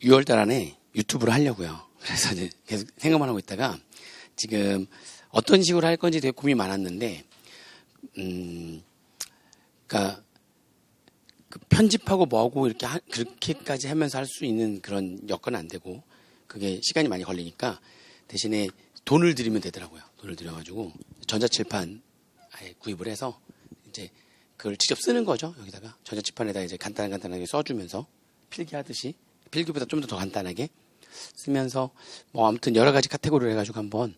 6월 달 안에 유튜브를 하려고요. 그래서 이제 계속 생각만 하고 있다가 지금 어떤 식으로 할 건지 되게 고민이 많았는데, 그러니까 그 편집하고 뭐하고 이렇게 그렇게까지 하면서 할 수 있는 그런 여건은 안 되고, 그게 시간이 많이 걸리니까 대신에 돈을 들이면 되더라고요. 돈을 들여가지고 전자칠판 아예 구입을 해서 이제 그걸 직접 쓰는 거죠. 여기다가 전자칠판에다 이제 간단하게 써주면서 필기하듯이, 필기보다 좀 더 간단하게 쓰면서 뭐 아무튼 여러 가지 카테고리를 해가지고 한번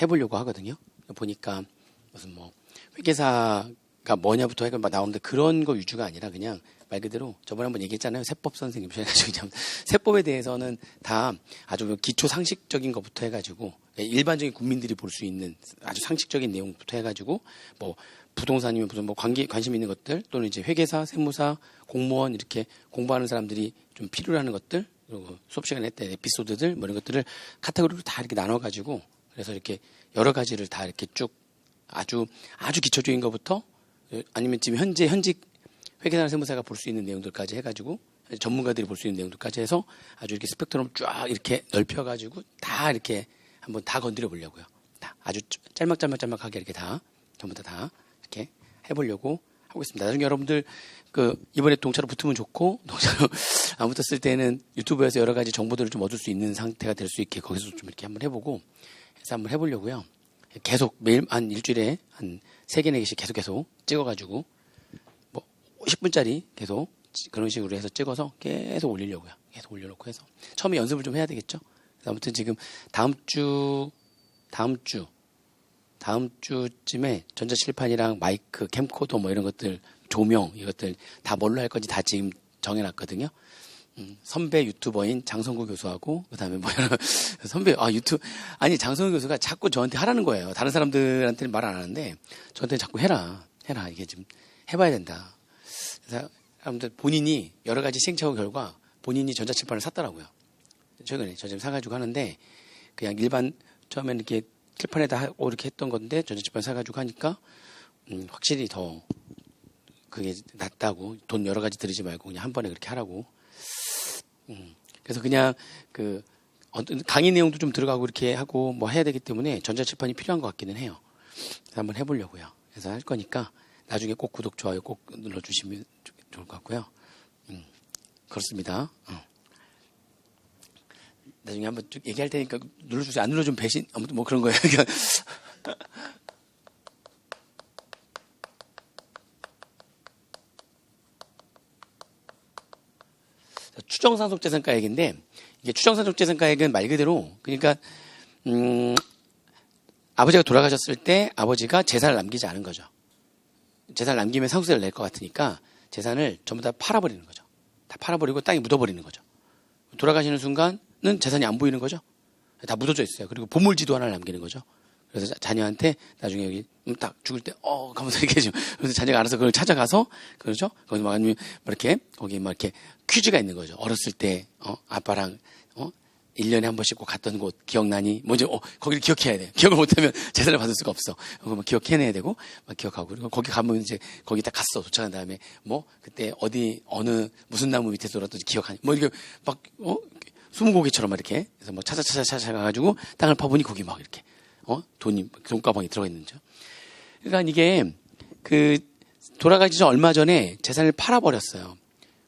해보려고 하거든요. 보니까 무슨 뭐 회계사가 뭐냐부터 해가 막 나오는데 그런 거 위주가 아니라 그냥 말 그대로 저번에 한번 얘기했잖아요. 세법 선생님. 그래가지고 세법에 대해서는 다 아주 기초 상식적인 것부터 해가지고 일반적인 국민들이 볼 수 있는 아주 상식적인 내용부터 해가지고 뭐 부동산이면 무슨 뭐 관심 있는 것들 또는 이제 회계사, 세무사, 공무원 이렇게 공부하는 사람들이 좀 필요로 하는 것들 그리고 수업 시간에 했던 에피소드들 뭐 이런 것들을 카테고리로 다 이렇게 나눠가지고 그래서 이렇게 여러 가지를 다 이렇게 쭉 아주 기초적인 것부터 아니면 지금 현직 회계사나 세무사가 볼 수 있는 내용들까지 해가지고 전문가들이 볼 수 있는 내용들까지 해서 아주 이렇게 스펙트럼 쫙 이렇게 넓혀가지고 다 이렇게 한번 다 건드려 보려고요. 다 아주 짤막하게 이렇게 다 전부 다 이렇게 해보려고 하고 있습니다. 나중에 여러분들 이번에 동차로 붙으면 좋고 동차로 안 붙었을 때는 유튜브에서 여러 가지 정보들을 좀 얻을 수 있는 상태가 될 수 있게 거기서 좀 이렇게 한번 해보고 해서 한번 해보려고요. 계속 매일 한 일주일에 한 3개, 4개씩 계속 찍어가지고 뭐 10분짜리 계속 그런 식으로 해서 찍어서 계속 올리려고요. 계속 올려놓고 해서 처음에 연습을 좀 해야 되겠죠. 아무튼 지금 다음 주쯤에 전자칠판이랑 마이크, 캠코더 뭐 이런 것들, 조명 이것들 다 뭘로 할 건지 다 지금 정해놨거든요. 선배 유튜버인 장성구 교수하고 그다음에 뭐 여러 장성구 교수가 자꾸 저한테 하라는 거예요. 다른 사람들한테는 말 안 하는데 저한테 자꾸 해라 이게 좀 해봐야 된다. 그래서 아무튼 본인이 여러 가지 시행착오 결과 본인이 전자칠판을 샀더라고요. 최근에 저 지금 사가지고 하는데 그냥 일반 처음에는 이렇게 칠판에다 하고 이렇게 했던 건데 전자칠판 사가지고 하니까 확실히 더 그게 낫다고 돈 여러 가지 들이지 말고 그냥 한 번에 그렇게 하라고. 그래서 그냥 어떤 강의 내용도 좀 들어가고 이렇게 하고 뭐 해야 되기 때문에 전자칠판이 필요한 것 같기는 해요. 그래서 한번 해보려고요. 그래서 할 거니까 나중에 꼭 구독, 좋아요 꼭 눌러주시면 좋을 것 같고요. 그렇습니다. 나중에 한번 쭉 얘기할 테니까 눌러주세요. 안 눌러주면 배신? 아무튼 뭐 그런 거예요. 추정상속재산가액인데 이게 추정상속재산가액은 말 그대로 그러니까 아버지가 돌아가셨을 때 아버지가 재산을 남기지 않은 거죠. 재산을 남기면 상속세를 낼 것 같으니까 재산을 전부 다 팔아버리는 거죠. 다 팔아버리고 땅에 묻어버리는 거죠. 돌아가시는 순간은 재산이 안 보이는 거죠. 다 묻어져 있어요. 그리고 보물지도 하나를 남기는 거죠. 그래서 자녀한테 나중에 여기 딱 죽을 때 가면서 이렇게 좀 그래서 자녀가 알아서 그걸 찾아가서 그렇죠. 거기 막 아니면 이렇게 거기 막 이렇게 퀴즈가 있는 거죠. 어렸을 때 아빠랑 1년에 한 번씩 꼭 갔던 곳 기억나니? 먼저 거기를 기억해야 돼. 기억을 못하면 재산을 받을 수가 없어. 그거 막 기억해내야 되고 막 기억하고 그리고 거기 가면 이제 거기 딱 갔어. 도착한 다음에 뭐 그때 어느 무슨 나무 밑에서 놀았던지 기억하니? 뭐 이렇게 막 스무고개처럼 이렇게 그래서 막 찾아가가지고 땅을 파보니 거기 막 이렇게 돈가방이 들어가 있는 거죠. 그러니까 이게 돌아가기 전 얼마 전에 재산을 팔아버렸어요.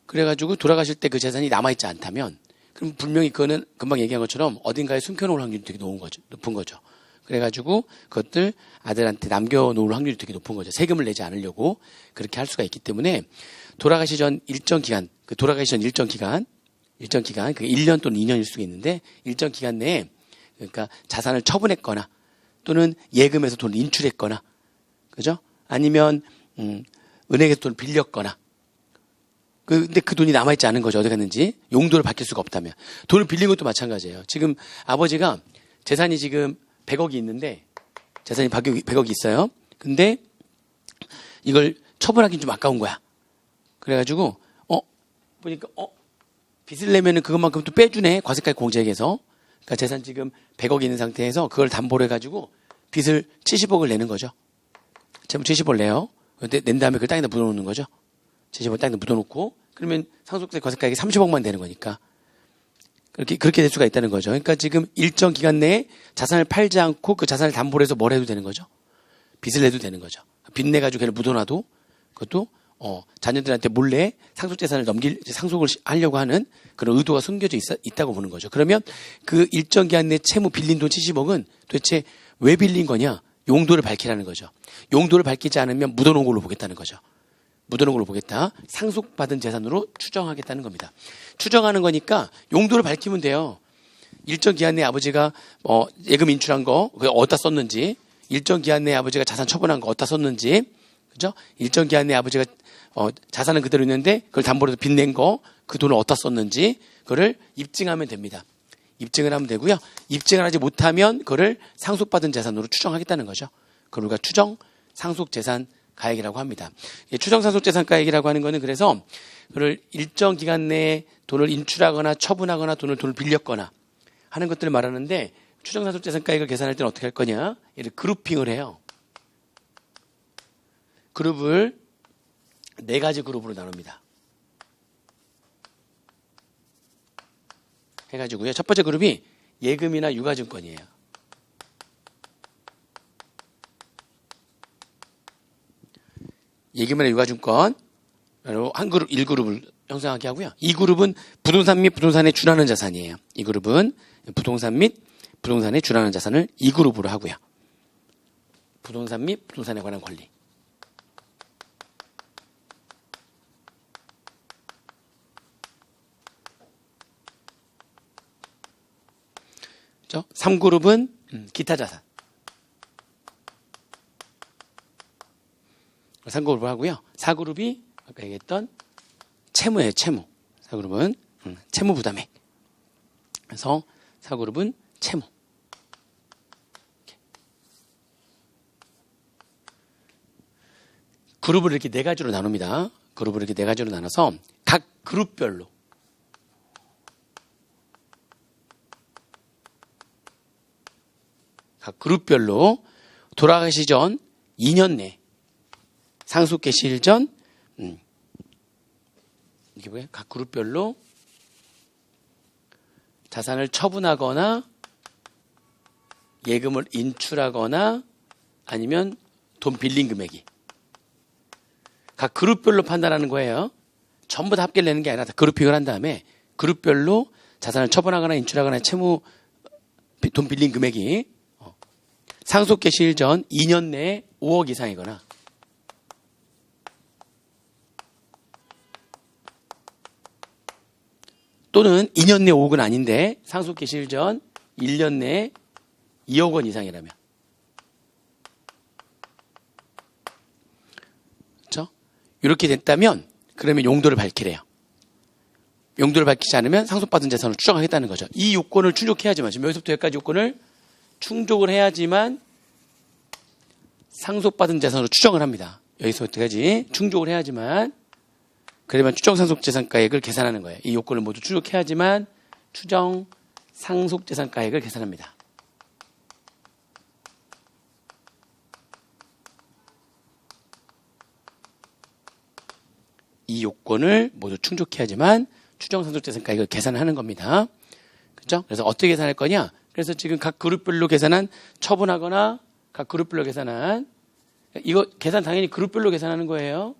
그래가지고 돌아가실 때 그 재산이 남아있지 않다면 그럼 분명히 그거는 금방 얘기한 것처럼 어딘가에 숨겨놓을 확률이 되게 높은 거죠. 그래가지고 그것들 아들한테 남겨놓을 확률이 되게 높은 거죠. 세금을 내지 않으려고 그렇게 할 수가 있기 때문에 돌아가시 전 일정 기간, 그게 1년 또는 2년일 수가 있는데 일정 기간 내에 그러니까 자산을 처분했거나 또는 예금에서 돈을 인출했거나 그죠? 아니면 은행에서 돈을 빌렸거나 근데 그 돈이 남아있지 않은 거죠. 어디 갔는지. 용도를 밝힐 수가 없다면. 돈을 빌린 것도 마찬가지예요. 지금 아버지가 재산이 지금 100억이 있는데 재산이 100억이 있어요. 근데 이걸 처분하기는 좀 아까운 거야. 그래가지고 보니까 빚을 내면은 그것만큼 또 빼주네. 과세가액 공제액에서. 그러니까 재산 지금 100억이 있는 상태에서 그걸 담보로 해가지고 빚을 70억을 내는 거죠. 전부 70억을 내요. 근데 낸 다음에 그걸 땅에다 묻어놓는 거죠. 70억 땅에다 묻어놓고 그러면 상속세 과세가액이 30억만 되는 거니까 그렇게 될 수가 있다는 거죠. 그러니까 지금 일정 기간 내에 자산을 팔지 않고 그 자산을 담보로 해서 뭘 해도 되는 거죠. 빚을 내도 되는 거죠. 빚 내가지고 걔를 묻어놔도 그것도 자녀들한테 몰래 상속재산을 상속을 하려고 하는 그런 의도가 숨겨져 있다고 보는 거죠. 그러면 그 일정 기간 내 채무 빌린 돈 70억은 도대체 왜 빌린 거냐? 용도를 밝히라는 거죠. 용도를 밝히지 않으면 묻어놓은 걸로 보겠다는 거죠. 묻어놓은 걸로 보겠다. 상속받은 재산으로 추정하겠다는 겁니다. 추정하는 거니까 용도를 밝히면 돼요. 일정 기간 내에 아버지가 예금 인출한 거 어디다 썼는지, 일정 기간 내에 아버지가 자산 처분한 거 어디다 썼는지, 그죠? 일정 기간 내에 아버지가 자산은 그대로 있는데 그걸 담보로 빚낸 거 그 돈을 어디다 썼는지 그거를 입증하면 됩니다. 입증을 하면 되고요. 입증을 하지 못하면 그거를 상속받은 재산으로 추정하겠다는 거죠. 그걸 우리가 추정 상속재산 가액이라고 합니다. 추정 상속재산 가액이라고 하는 거는 그래서 그를 일정 기간 내에 돈을 인출하거나 처분하거나 돈을 빌렸거나 하는 것들을 말하는데 추정 상속재산 가액을 계산할 때는 어떻게 할 거냐? 얘를 그룹핑을 해요. 그룹을 4가지 그룹으로 나눕니다. 해가지고요. 첫 번째 그룹이 예금이나 유가증권이에요. 예금이나 유가증권 한 그룹 1그룹을 형성하게 하고요. 이 그룹은 부동산 및 부동산에 준하는 자산이에요. 이 그룹은 부동산 및 부동산에 준하는 자산을 2그룹으로 하고요. 부동산 및 부동산에 관한 권리. 그렇죠? 3그룹은 기타 자산. 3그룹을 하고요. 4그룹이 아까 얘기했던 채무예요. 채무. 4그룹은 채무 부담액. 그래서 4그룹은 채무. 그룹을 이렇게 4가지로 나눕니다. 그룹을 이렇게 4가지로 나눠서 각 그룹별로 돌아가시 전 2년 내 상속 개시일 전 이게 뭐예요? 각 그룹별로 자산을 처분하거나 예금을 인출하거나 아니면 돈 빌린 금액이 각 그룹별로 판단하는 거예요. 전부 다 합계를 내는 게 아니라 다 그룹핑을 한 다음에 그룹별로 자산을 처분하거나 인출하거나 채무 돈 빌린 금액이 상속 개시일 전 2년 내에 5억 이상이거나 또는 2년 내 5억은 아닌데 상속 개시일 전 1년 내에 2억 원 이상이라면 그렇죠? 이렇게 됐다면 그러면 용도를 밝히래요. 용도를 밝히지 않으면 상속받은 재산을 추정하겠다는 거죠. 이 요건을 충족해야지만 지금 여기서부터 여기까지 요건을 충족을 해야지만 상속받은 재산으로 추정을 합니다. 여기서부터 여기까지 충족을 해야지만 그러면 추정 상속재산가액을 계산하는 거예요. 이 요건을 모두 충족해야지만 추정 상속재산가액을 계산합니다. 이 요건을 모두 충족해야지만 추정 상속재산가액을 계산하는 겁니다. 그렇죠? 그래서 어떻게 계산할 거냐? 그래서 지금 각 그룹별로 계산한 처분하거나 각 그룹별로 계산한 이거 계산 당연히 그룹별로 계산하는 거예요.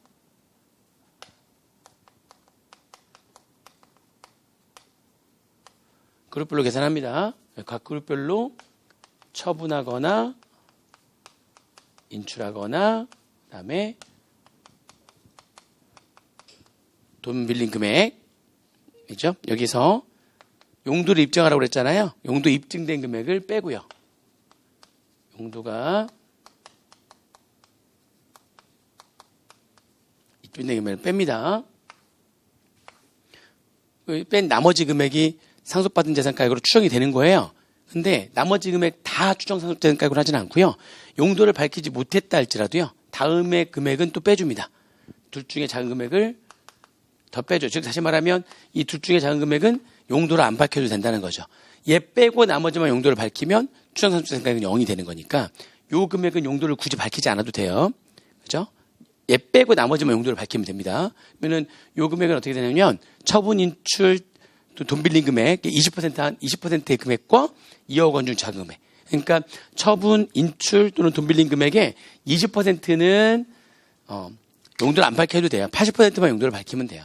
그룹별로 계산합니다. 각 그룹별로 처분하거나 인출하거나 그다음에 돈 빌린 금액 그죠? 여기서 용도를 입증하라고 그랬잖아요. 용도 입증된 금액을 빼고요. 용도가 입증된 금액을 뺍니다. 뺀 나머지 금액이 상속받은 재산가액으로 추정이 되는 거예요. 근데 나머지 금액 다 추정 상속재산가액으로 하지는 않고요. 용도를 밝히지 못했다 할지라도요. 다음의 금액은 또 빼줍니다. 둘 중에 작은 금액을 더 빼줘. 즉 다시 말하면 이 둘 중에 작은 금액은 용도를 안 밝혀도 된다는 거죠. 얘 빼고 나머지만 용도를 밝히면 추정 상속재산가액은 0이 되는 거니까 요 금액은 용도를 굳이 밝히지 않아도 돼요. 그죠? 얘 빼고 나머지만 용도를 밝히면 됩니다. 그러면은 요 금액은 어떻게 되냐면 처분 인출 또 돈 빌린 금액 20%의 금액과 2억 원 중 작은 금액. 그러니까 처분, 인출 또는 돈 빌린 금액의 20%는 용도를 안 밝혀도 돼요. 80%만 용도를 밝히면 돼요.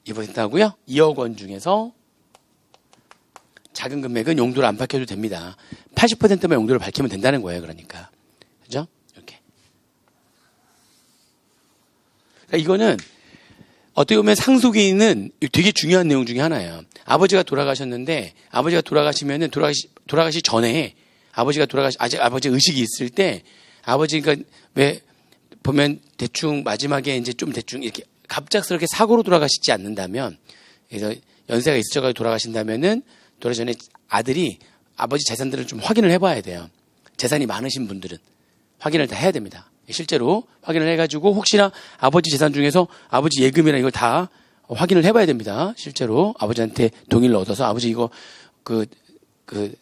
(2% 하고요. 2억 원 중에서 작은 금액은 용도를 안 밝혀도 됩니다. 80%만 용도를 밝히면 된다는 거예요. 그러니까. 그죠? 이렇게. 그러니까 이거는 어떻게 보면 상속인은 되게 중요한 내용 중에 하나예요. 아버지가 돌아가셨는데, 아버지가 돌아가시면은 돌아가시 전에 아직 아버지 의식이 있을 때, 아버지가 왜 보면 대충 마지막에 이제 좀 대충 이렇게 갑작스럽게 사고로 돌아가시지 않는다면, 그래서 연세가 있으셔가지고 돌아가신다면은, 돌아가기 전에 아들이 아버지 재산들을 좀 확인을 해봐야 돼요. 재산이 많으신 분들은 확인을 다 해야 됩니다. 실제로 확인을 해가지고 혹시나 아버지 재산 중에서 아버지 예금이나 이걸 다 확인을 해봐야 됩니다. 실제로 아버지한테 동의를 얻어서 아버지 이거 그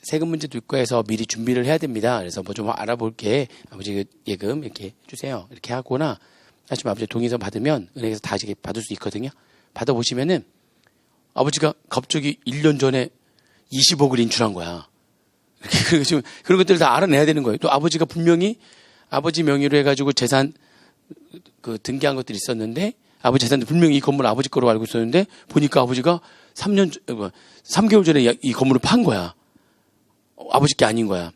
세금 문제도 있고 해서 미리 준비를 해야 됩니다. 그래서 뭐 좀 알아볼게. 아버지 예금 이렇게 해주세요. 이렇게 하거나 하시면 아버지 동의서 받으면 은행에서 다 이렇게 받을 수 있거든요. 받아보시면은 아버지가 갑자기 1년 전에 20억을 인출한 거야. 이렇게 지금 그런 것들을 다 알아내야 되는 거예요. 또 아버지가 분명히 아버지 명의로 해가지고 재산 등기한 것들이 있었는데 아버지 재산도 분명히 이 건물 아버지 거로 알고 있었는데 보니까 아버지가 3개월 전에 이 건물을 판 거야. 아버지 게 아닌 거야.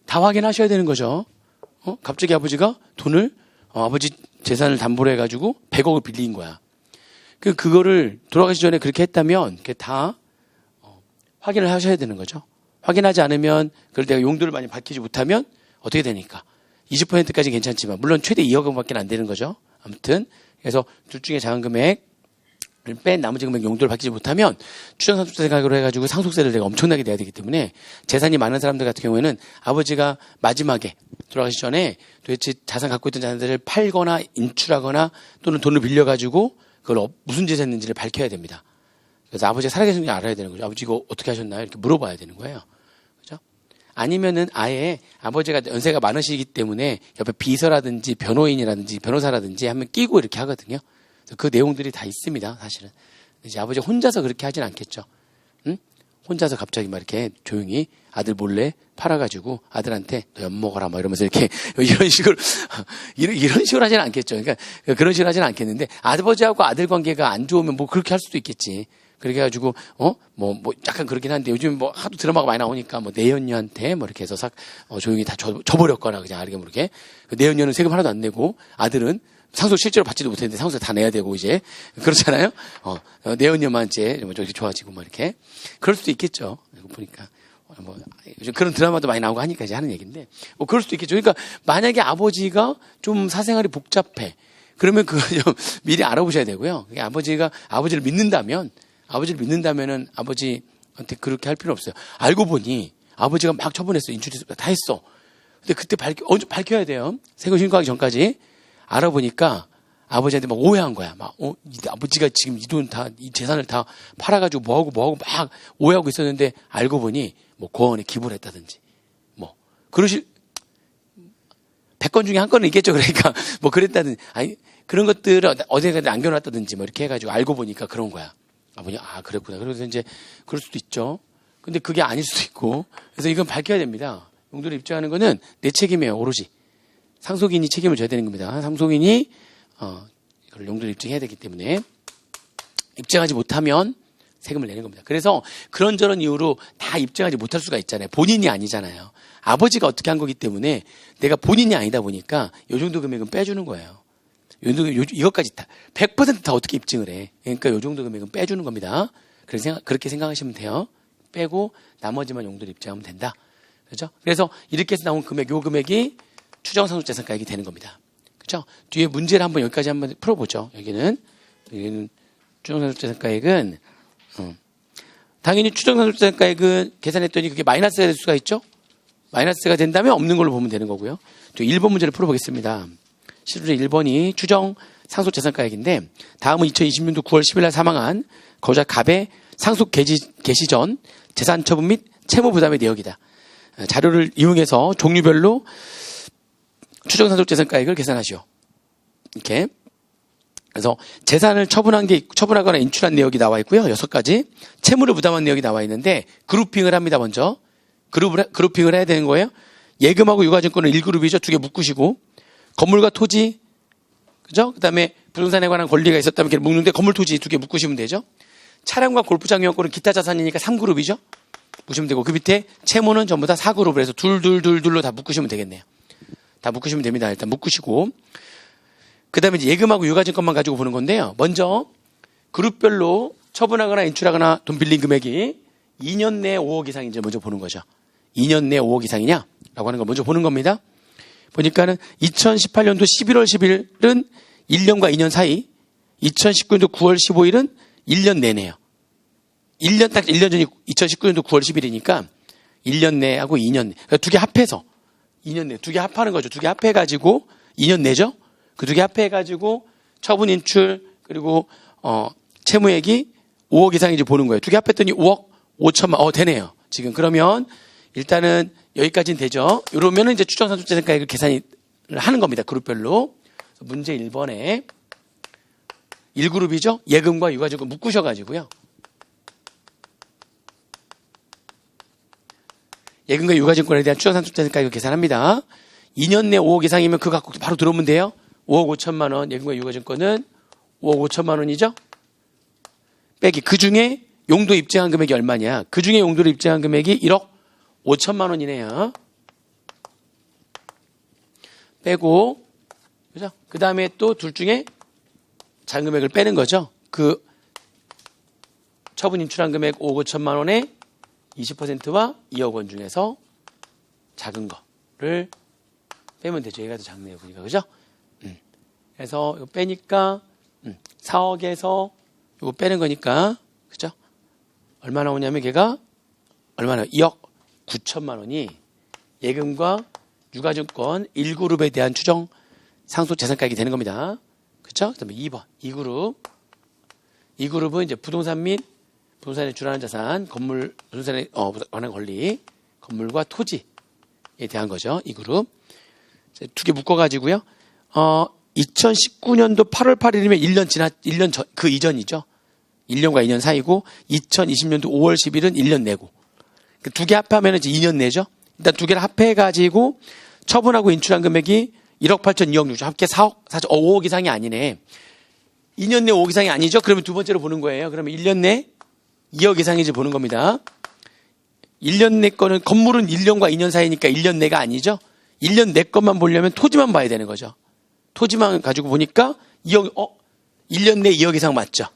다 확인하셔야 되는 거죠. 갑자기 아버지가 돈을 아버지 재산을 담보로 해가지고 100억을 빌린 거야. 그거를 돌아가시 전에 그렇게 했다면 그게 다 확인을 하셔야 되는 거죠. 확인하지 않으면 그걸 내가 용도를 많이 밝히지 못하면 어떻게 되니까 20%까지는 괜찮지만 물론 최대 2억 원밖에 안 되는 거죠. 아무튼 그래서 둘 중에 작은 금액을 뺀 나머지 금액 용도를 밝히지 못하면 추정상속세가로 해가지고 상속세를 내가 엄청나게 내야 되기 때문에 재산이 많은 사람들 같은 경우에는 아버지가 마지막에 돌아가시 전에 도대체 자산 갖고 있던 자산들을 팔거나 인출하거나 또는 돈을 빌려가지고 그걸 무슨 짓을 했는지를 밝혀야 됩니다. 그래서 아버지가 살아계신지 알아야 되는 거죠. 아버지 이거 어떻게 하셨나요? 이렇게 물어봐야 되는 거예요. 그죠? 아니면은 아예 아버지가 연세가 많으시기 때문에 옆에 비서라든지 변호인이라든지 변호사라든지 한번 끼고 이렇게 하거든요. 그래서 그 내용들이 다 있습니다. 사실은. 이제 아버지가 혼자서 그렇게 하진 않겠죠. 응? 혼자서 갑자기 막 이렇게 조용히 아들 몰래 팔아가지고 아들한테 너 엿먹어라 막 이러면서 이렇게 이런 식으로 이런 식으로 하지는 않겠죠. 그러니까 그런 식으로 하지는 않겠는데 아버지하고 아들 관계가 안 좋으면 뭐 그렇게 할 수도 있겠지. 그렇게 해가지고, 뭐 약간 그렇긴 한데 요즘 뭐 하도 드라마가 많이 나오니까 뭐 내연녀한테 뭐 이렇게 해서 조용히 다 줘버렸거나 그냥 알게 모르게. 내연녀는 세금 하나도 안 내고 아들은 상속 실제로 받지도 못했는데 상속세 다 내야 되고 이제. 그렇잖아요? 내연녀만 이제 뭐 이렇게 좋아지고 뭐 이렇게. 그럴 수도 있겠죠. 보니까. 뭐 요즘 그런 드라마도 많이 나오고 하니까 이제 하는 얘기인데. 뭐 그럴 수도 있겠죠. 그러니까 만약에 아버지가 좀 사생활이 복잡해. 그러면 그거 좀 미리 알아보셔야 되고요. 아버지가 아버지를 믿는다면은 아버지한테 그렇게 할 필요 없어요. 알고 보니 아버지가 막 처분했어. 인출했어. 다 했어. 근데 그때 밝혀야 돼요. 세금 신고하기 전까지. 알아보니까 아버지한테 막 오해한 거야. 아버지가 지금 이 돈 다, 이 재산을 다 팔아가지고 뭐하고 막 오해하고 있었는데 알고 보니 뭐 고아원에 기부를 했다든지. 그러실, 100건 중에 한 건은 있겠죠. 그러니까 뭐 그랬다든지. 아니, 그런 것들을 어디에 남겨놨다든지 뭐 이렇게 해가지고 알고 보니까 그런 거야. 아버지, 그랬구나. 그래서 이제, 그럴 수도 있죠. 근데 그게 아닐 수도 있고. 그래서 이건 밝혀야 됩니다. 용도를 입증하는 거는 내 책임이에요, 오로지. 상속인이 책임을 져야 되는 겁니다. 상속인이, 이걸 용도를 입증해야 되기 때문에. 입증하지 못하면 세금을 내는 겁니다. 그래서 그런저런 이유로 다 입증하지 못할 수가 있잖아요. 본인이 아니잖아요. 아버지가 어떻게 한 거기 때문에 내가 본인이 아니다 보니까 요 정도 금액은 빼주는 거예요. 이것까지 다 100% 다 어떻게 입증을 해. 그러니까 요 정도 금액은 빼주는 겁니다. 그렇게 생각하시면 돼요. 빼고 나머지만 용도를 입증하면 된다. 그렇죠? 그래서 이렇게 해서 나온 금액, 요 금액이 추정상속재산가액이 되는 겁니다. 그렇죠? 뒤에 문제를 한번 여기까지 한번 풀어보죠. 여기는 추정상속재산가액은 당연히 추정상속재산가액은 계산했더니 그게 마이너스가 될 수가 있죠. 마이너스가 된다면 없는 걸로 보면 되는 거고요. 또 1번 문제를 풀어보겠습니다. 실제 1번이 추정 상속재산가액인데 다음은 2020년도 9월 10일 날 사망한 거주자 갑의 상속 개시 전 재산 처분 및 채무 부담의 내역이다. 자료를 이용해서 종류별로 추정상속재산가액을 계산하시오. 이렇게. 그래서 재산을 처분하거나 인출한 내역이 나와 있고요. 6가지. 채무를 부담한 내역이 나와 있는데 그룹핑을 합니다. 먼저. 그룹핑을 해야 되는 거예요. 예금하고 유가증권은 1그룹이죠. 2개 묶으시고. 건물과 토지, 그죠? 그 다음에 부동산에 관한 권리가 있었다면 이렇게 묶는데 건물, 토지 2개 묶으시면 되죠. 차량과 골프장 이용권은 기타 자산이니까 3그룹이죠. 묶으시면 되고 그 밑에 채무는 전부 다 4그룹으로 해서 둘로 다 묶으시면 되겠네요. 다 묶으시면 됩니다. 일단 묶으시고 그 다음에 이제 예금하고 유가증권만 가지고 보는 건데요. 먼저 그룹별로 처분하거나 인출하거나 돈 빌린 금액이 2년 내에 5억 이상인지 먼저 보는 거죠. 2년 내에 5억 이상이냐? 라고 하는 거 먼저 보는 겁니다. 보니까는 2018년도 11월 10일은 1년과 2년 사이, 2019년도 9월 15일은 1년 내네요. 1년 딱 1년 전이 2019년도 9월 10일이니까 1년 내하고 2년 내. 그러니까 2개 합해서 2년 내. 2개 합하는 거죠. 2개 합해가지고 2년 내죠. 그 2개 합해가지고 처분 인출 그리고 채무액이 5억 이상인지 보는 거예요. 2개 합했더니 5억 5천만 되네요. 지금 그러면 일단은 여기까지는 되죠. 이러면은 이제 추정상속재산가액을 계산을 하는 겁니다. 그룹별로. 문제 1번에 1그룹이죠. 예금과 유가증권 묶으셔가지고요. 예금과 유가증권에 대한 추정상속재산가액을 계산합니다. 2년 내 5억 이상이면 그거 갖고 바로 들어오면 돼요. 5억 5천만 원 예금과 유가증권은 5억 5천만 원이죠. 빼기 그 중에 용도 입증한 금액이 얼마냐. 그 중에 용도를 입증한 금액이 1억 5천만 원이네요. 빼고 그죠? 그 다음에 또 둘 중에 작은 금액을 빼는 거죠. 그 처분 인출한 금액 5억 5천만 원의 20%와 2억 원 중에서 작은 거를 빼면 되죠. 얘가 더 작네요. 보니까 그죠? 그래서 이거 빼니까 4억에서 이거 빼는 거니까 그죠? 얼마 나오냐면 걔가 얼마나 2억 9천만 원이 예금과 유가증권 1그룹에 대한 추정 상속재산가액이 되는 겁니다. 그렇죠? 그다음에 2번 2그룹. 2그룹은 이제 부동산 및 부동산에 준하는 자산, 건물, 부동산에 관한 권리, 건물과 토지에 대한 거죠. 2그룹. 2개 묶어가지고요. 2019년도 8월 8일이면 1년 전, 그 이전이죠. 1년과 2년 사이고, 2020년도 5월 10일은 1년 내고. 2개 합하면 이제 2년 내죠. 일단 2개를 합해가지고 처분하고 인출한 금액이 1억 8천, 2억 6천, 합계 4억, 4천, 5억 이상이 아니네. 2년 내 5억 이상이 아니죠? 그러면 두 번째로 보는 거예요. 그러면 1년 내 2억 이상인지 보는 겁니다. 1년 내 거는 건물은 1년과 2년 사이니까 1년 내가 아니죠? 1년 내 것만 보려면 토지만 봐야 되는 거죠. 토지만 가지고 보니까 2억, 1년 내 2억 이상 맞죠?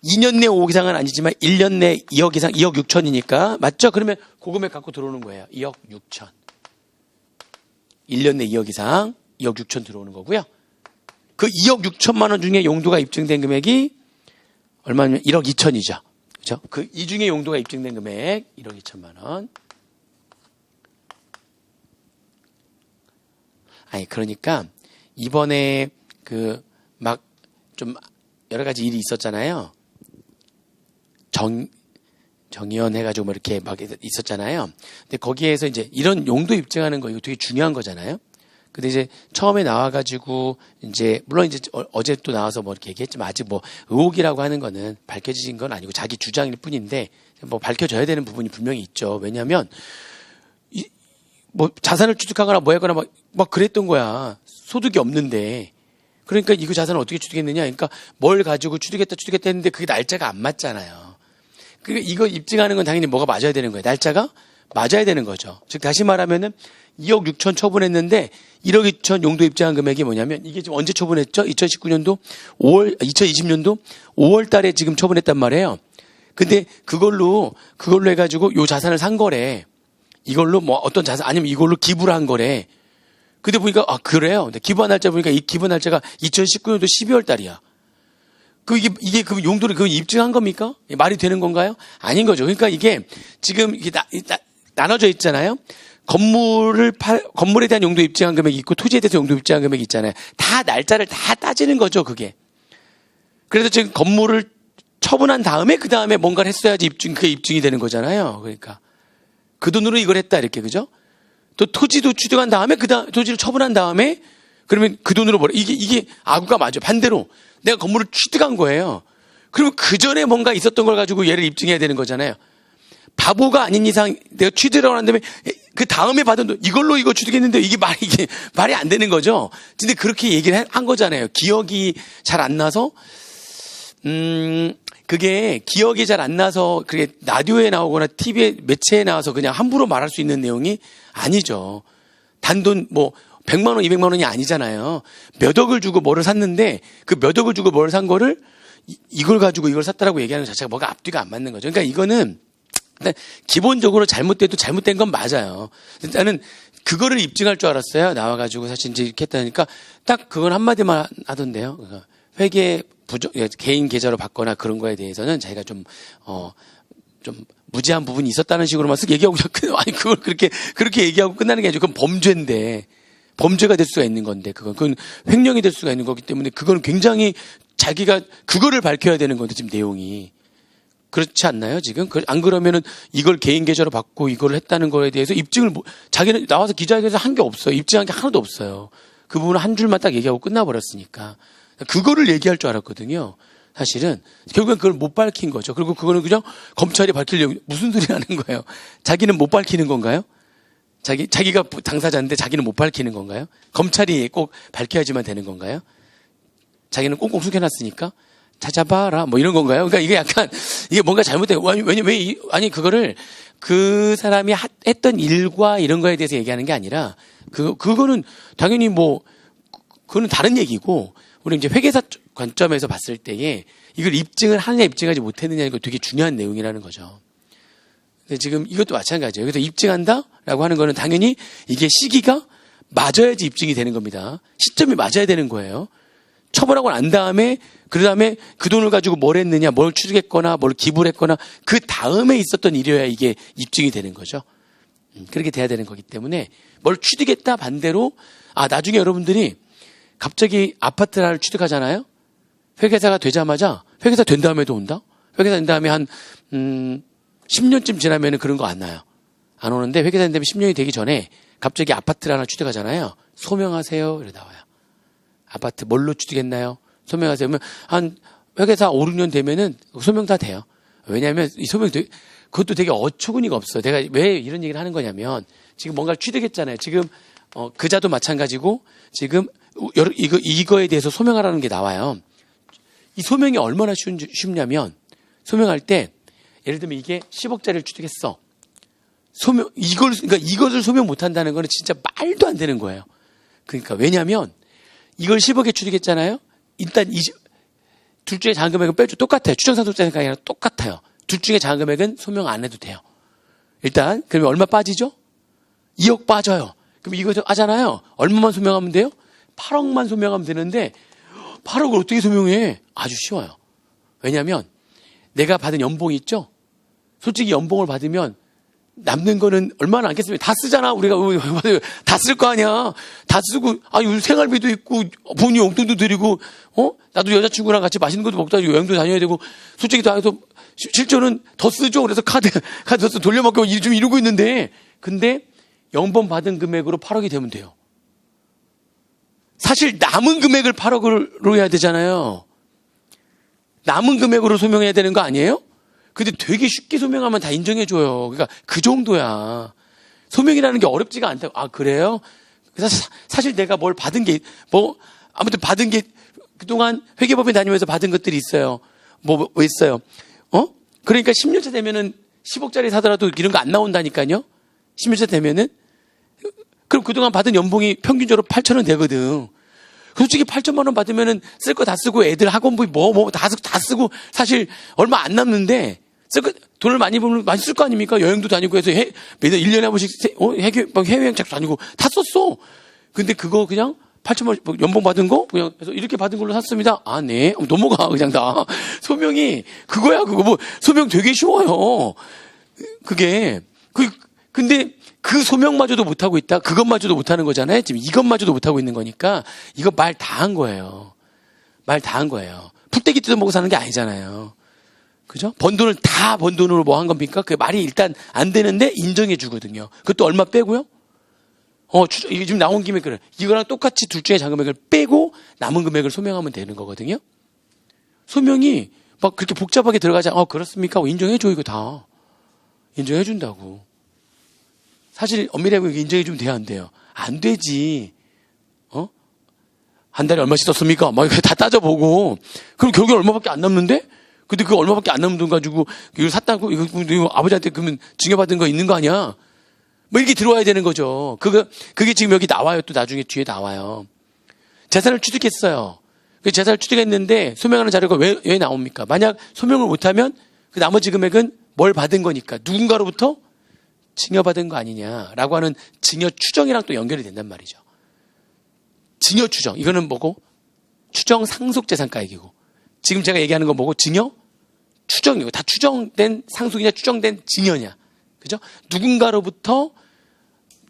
2년 내 5억 이상은 아니지만 1년 내 2억 이상, 2억 6천이니까 맞죠? 그러면 그 금액 갖고 들어오는 거예요. 2억 6천. 1년 내 2억 이상, 2억 6천 들어오는 거고요. 그 2억 6천만 원 중에 용도가 입증된 금액이 얼마냐면 1억 2천이죠. 그렇죠? 그 이 중에 용도가 입증된 금액 1억 2천만 원. 아니 그러니까 이번에 그 막 좀 여러 가지 일이 있었잖아요. 정의원 해가지고 뭐 이렇게 막 있었잖아요. 근데 거기에서 이제 이런 용도 입증하는 거 이거 되게 중요한 거잖아요. 근데 이제 처음에 나와가지고 이제 물론 이제 어제 또 나와서 뭐 이렇게 얘기했지만 아직 뭐 의혹이라고 하는 거는 밝혀진 건 아니고 자기 주장일 뿐인데 뭐 밝혀져야 되는 부분이 분명히 있죠. 왜냐하면 뭐 자산을 취득하거나 뭐 하거나 막 그랬던 거야. 소득이 없는데. 그러니까 이거 자산을 어떻게 취득했느냐. 그러니까 뭘 가지고 취득했다 했는데 그게 날짜가 안 맞잖아요. 그러니까 이거 입증하는 건 당연히 뭐가 맞아야 되는 거예요. 날짜가 맞아야 되는 거죠. 즉 다시 말하면은 2억 6천 처분했는데 1억 2천 용도 입증한 금액이 뭐냐면 이게 지금 언제 처분했죠? 2019년도 2020년도 5월 달에 지금 처분했단 말이에요. 근데 그걸로 해가지고 요 자산을 산 거래. 이걸로 뭐 어떤 자산 아니면 이걸로 기부를 한 거래. 근데 보니까 그래요. 근데 기부한 날짜 보니까 이 기부 날짜가 2019년도 12월 달이야. 이게 그 용도를 그 입증한 겁니까? 말이 되는 건가요? 아닌 거죠. 그러니까 이게 지금 이게 나눠져 있잖아요. 건물에 대한 용도 입증한 금액이 있고 토지에 대해서 용도 입증한 금액이 있잖아요. 다 날짜를 다 따지는 거죠, 그게. 그래서 지금 건물을 처분한 다음에 그 다음에 뭔가를 했어야지 그게 입증이 되는 거잖아요. 그러니까 그 돈으로 이걸 했다 이렇게 그죠? 또 토지도 취득한 다음에 토지를 처분한 다음에 그러면 그 돈으로 이게 아구가 맞아. 반대로 내가 건물을 취득한 거예요. 그러면 그 전에 뭔가 있었던 걸 가지고 얘를 입증해야 되는 거잖아요. 바보가 아닌 이상 내가 취득을 한 다음에 그 다음에 받은 돈 이걸로 이거 취득했는데 이게 말이 안 되는 거죠. 근데 그렇게 얘기를 한 거잖아요. 기억이 잘 안 나서 그게 기억이 잘 안 나서 그게 라디오에 나오거나 TV에 매체에 나와서 그냥 함부로 말할 수 있는 내용이 아니죠. 단돈 100만 원, 200만 원이 아니잖아요. 몇 억을 주고 뭐를 샀는데 그 몇 억을 주고 뭘 산 거를 이걸 가지고 이걸 샀다라고 얘기하는 것 자체가 뭐가 앞뒤가 안 맞는 거죠. 그러니까 이거는 기본적으로 잘못돼도 잘못된 건 맞아요. 나는 그거를 입증할 줄 알았어요. 나와가지고 사실 이제 이렇게 했다니까 딱 그건 한마디만 하던데요. 회계 개인 계좌로 받거나 그런 거에 대해서는 자기가 좀 무지한 부분이 있었다는 식으로만 쓱 얘기하고 아니 그걸 그렇게 얘기하고 끝나는 게 아니죠. 그건 범죄인데 범죄가 될 수가 있는 건데 그건 횡령이 될 수가 있는 거기 때문에 그건 굉장히 자기가 그거를 밝혀야 되는 건데 지금 내용이 그렇지 않나요 지금? 안 그러면은 이걸 개인 계좌로 받고 이걸 했다는 거에 대해서 입증을 자기는 나와서 기자회견에서 한 게 없어요. 입증한 게 하나도 없어요. 그 부분은 한 줄만 딱 얘기하고 끝나버렸으니까 그거를 얘기할 줄 알았거든요. 사실은 결국엔 그걸 못 밝힌 거죠. 그리고 그거는 그냥 검찰이 밝히려고 무슨 소리 하는 거예요. 자기는 못 밝히는 건가요? 자기가 당사자인데 자기는 못 밝히는 건가요? 검찰이 꼭 밝혀야지만 되는 건가요? 자기는 꽁꽁 숨겨놨으니까 찾아봐라 이런 건가요? 그러니까 이게 약간 이게 뭔가 잘못돼요. 아니 그거를 그 사람이 했던 일과 이런 거에 대해서 얘기하는 게 아니라 그거는 당연히 그거는 다른 얘기고 우리 이제 회계사 관점에서 봤을 때에 이걸 입증을 하느냐 입증하지 못했느냐 이거 되게 중요한 내용이라는 거죠. 근데 지금 이것도 마찬가지예요. 그래서 입증한다라고 하는 거는 당연히 이게 시기가 맞아야지 입증이 되는 겁니다. 시점이 맞아야 되는 거예요. 처벌하고 난 다음에 그 다음에 그 돈을 가지고 뭘 했느냐, 뭘 취득했거나 뭘 기부를 했거나 그 다음에 있었던 일이어야 이게 입증이 되는 거죠. 그렇게 돼야 되는 거기 때문에 뭘 취득했다 반대로 나중에 여러분들이 갑자기 아파트를 하나를 취득하잖아요. 회계사가 되자마자 회계사 된 다음에도 온다. 회계사 된 다음에 한 10년쯤 지나면은 그런 거 안 나요. 안 오는데 회계사 된 다음에 10년이 되기 전에 갑자기 아파트를 하나 취득하잖아요. 소명하세요. 이래 나와요. 아파트 뭘로 취득했나요? 소명하세요. 그러면 한 회계사 5, 6년 되면은 소명 다 돼요. 왜냐하면 이 소명 그것도 되게 어처구니가 없어요. 내가 왜 이런 얘기를 하는 거냐면 지금 뭔가를 취득했잖아요. 지금 그자도 마찬가지고 지금 이거에 대해서 소명하라는 게 나와요. 이 소명이 얼마나 쉽냐면 소명할 때 예를 들면 이게 10억짜리를 취득했어. 그러니까 이것을 소명 못 한다는 거는 진짜 말도 안 되는 거예요. 그러니까 왜냐면 이걸 10억에 취득했잖아요. 일단 둘 중에 작은 금액은 빼줘. 똑같아요. 추정상속자니까 아니라 똑같아요. 둘 중에 작은 금액은 소명 안 해도 돼요. 일단 그러면 얼마 빠지죠? 2억 빠져요. 그럼 이거 하잖아요. 얼마만 소명하면 돼요? 8억만 소명하면 되는데 8억을 어떻게 소명해? 아주 쉬워요. 왜냐하면 내가 받은 연봉이 있죠? 솔직히 연봉을 받으면 남는 거는 얼마나 남겠습니까? 다 쓰잖아. 우리가 다 쓸 거 아니야. 다 쓰고 요즘 생활비도 있고 부모님 용돈도 드리고 나도 여자친구랑 같이 맛있는 것도 먹다 여행도 다녀야 되고 솔직히 다 해서 실제로는 더 쓰죠. 그래서 카드 더 돌려먹고 좀 이러고 있는데 근데 연봉 받은 금액으로 8억이 되면 돼요. 사실 남은 금액을 8억으로 해야 되잖아요. 남은 금액으로 소명해야 되는 거 아니에요? 근데 되게 쉽게 소명하면 다 인정해줘요. 그러니까 그 정도야. 소명이라는 게 어렵지가 않다고. 그래요? 사실 내가 뭘 받은 게, 아무튼 받은 게 그동안 회계법인 다니면서 받은 것들이 있어요. 뭐 있어요? 그러니까 10년차 되면은 10억짜리 사더라도 이런 거 안 나온다니까요? 10년차 되면은? 그럼 그동안 받은 연봉이 평균적으로 8,000원 되거든. 솔직히 8천만 원 받으면은 쓸 거 다 쓰고 애들 학원비 다 쓰고 사실 얼마 안 남는데 돈을 많이 벌면 많이 쓸 거 아닙니까? 여행도 다니고 해서 매년 1년에 한 번씩 해외여행 자주 다니고 다 썼어. 근데 그거 그냥 8천만 원 연봉 받은 거 그냥 해서 이렇게 받은 걸로 샀습니다. 네. 넘어가 그냥 다. 소명이 그거야. 그거 소명 되게 쉬워요. 그게 근데 그 소명마저도 못하고 있다. 그것마저도 못하는 거잖아요. 지금 이것마저도 못하고 있는 거니까 이거 말 다 한 거예요. 말 다 한 거예요. 풀떼기 뜯어먹고 사는 게 아니잖아요. 그죠? 번 돈을 다 번 돈으로 뭐 한 겁니까? 그 말이 일단 안 되는데 인정해 주거든요. 그것도 얼마 빼고요? 이게 지금 나온 김에 그래. 이거랑 똑같이 둘 중에 작은 금액을 빼고 남은 금액을 소명하면 되는 거거든요. 소명이 막 그렇게 복잡하게 들어가지 그렇습니까? 인정해 줘, 이거 다. 인정해 준다고. 사실 엄밀하게 인정해 주면 돼요, 안 돼요? 안 되지. 한 달에 얼마씩 썼습니까? 막 이거 다 따져보고. 그럼 결국에 얼마밖에 안 남는데? 근데 그 얼마밖에 안 남는 돈 가지고 이거 샀다고 이거 아버지한테 그러면 증여받은 거 있는 거 아니야? 뭐 이렇게 들어와야 되는 거죠. 그게 지금 여기 나와요. 또 나중에 뒤에 나와요. 재산을 취득했어요. 그 재산을 취득했는데 소명하는 자료가 왜 나옵니까? 만약 소명을 못하면 그 나머지 금액은 뭘 받은 거니까 누군가로부터 증여받은 거 아니냐라고 하는 증여 추정이랑 또 연결이 된단 말이죠. 증여 추정. 이거는 뭐고? 추정 상속 재산가액이고. 지금 제가 얘기하는 건 뭐고? 증여 추정이고. 다 추정된 상속이냐 추정된 증여냐. 그죠? 누군가로부터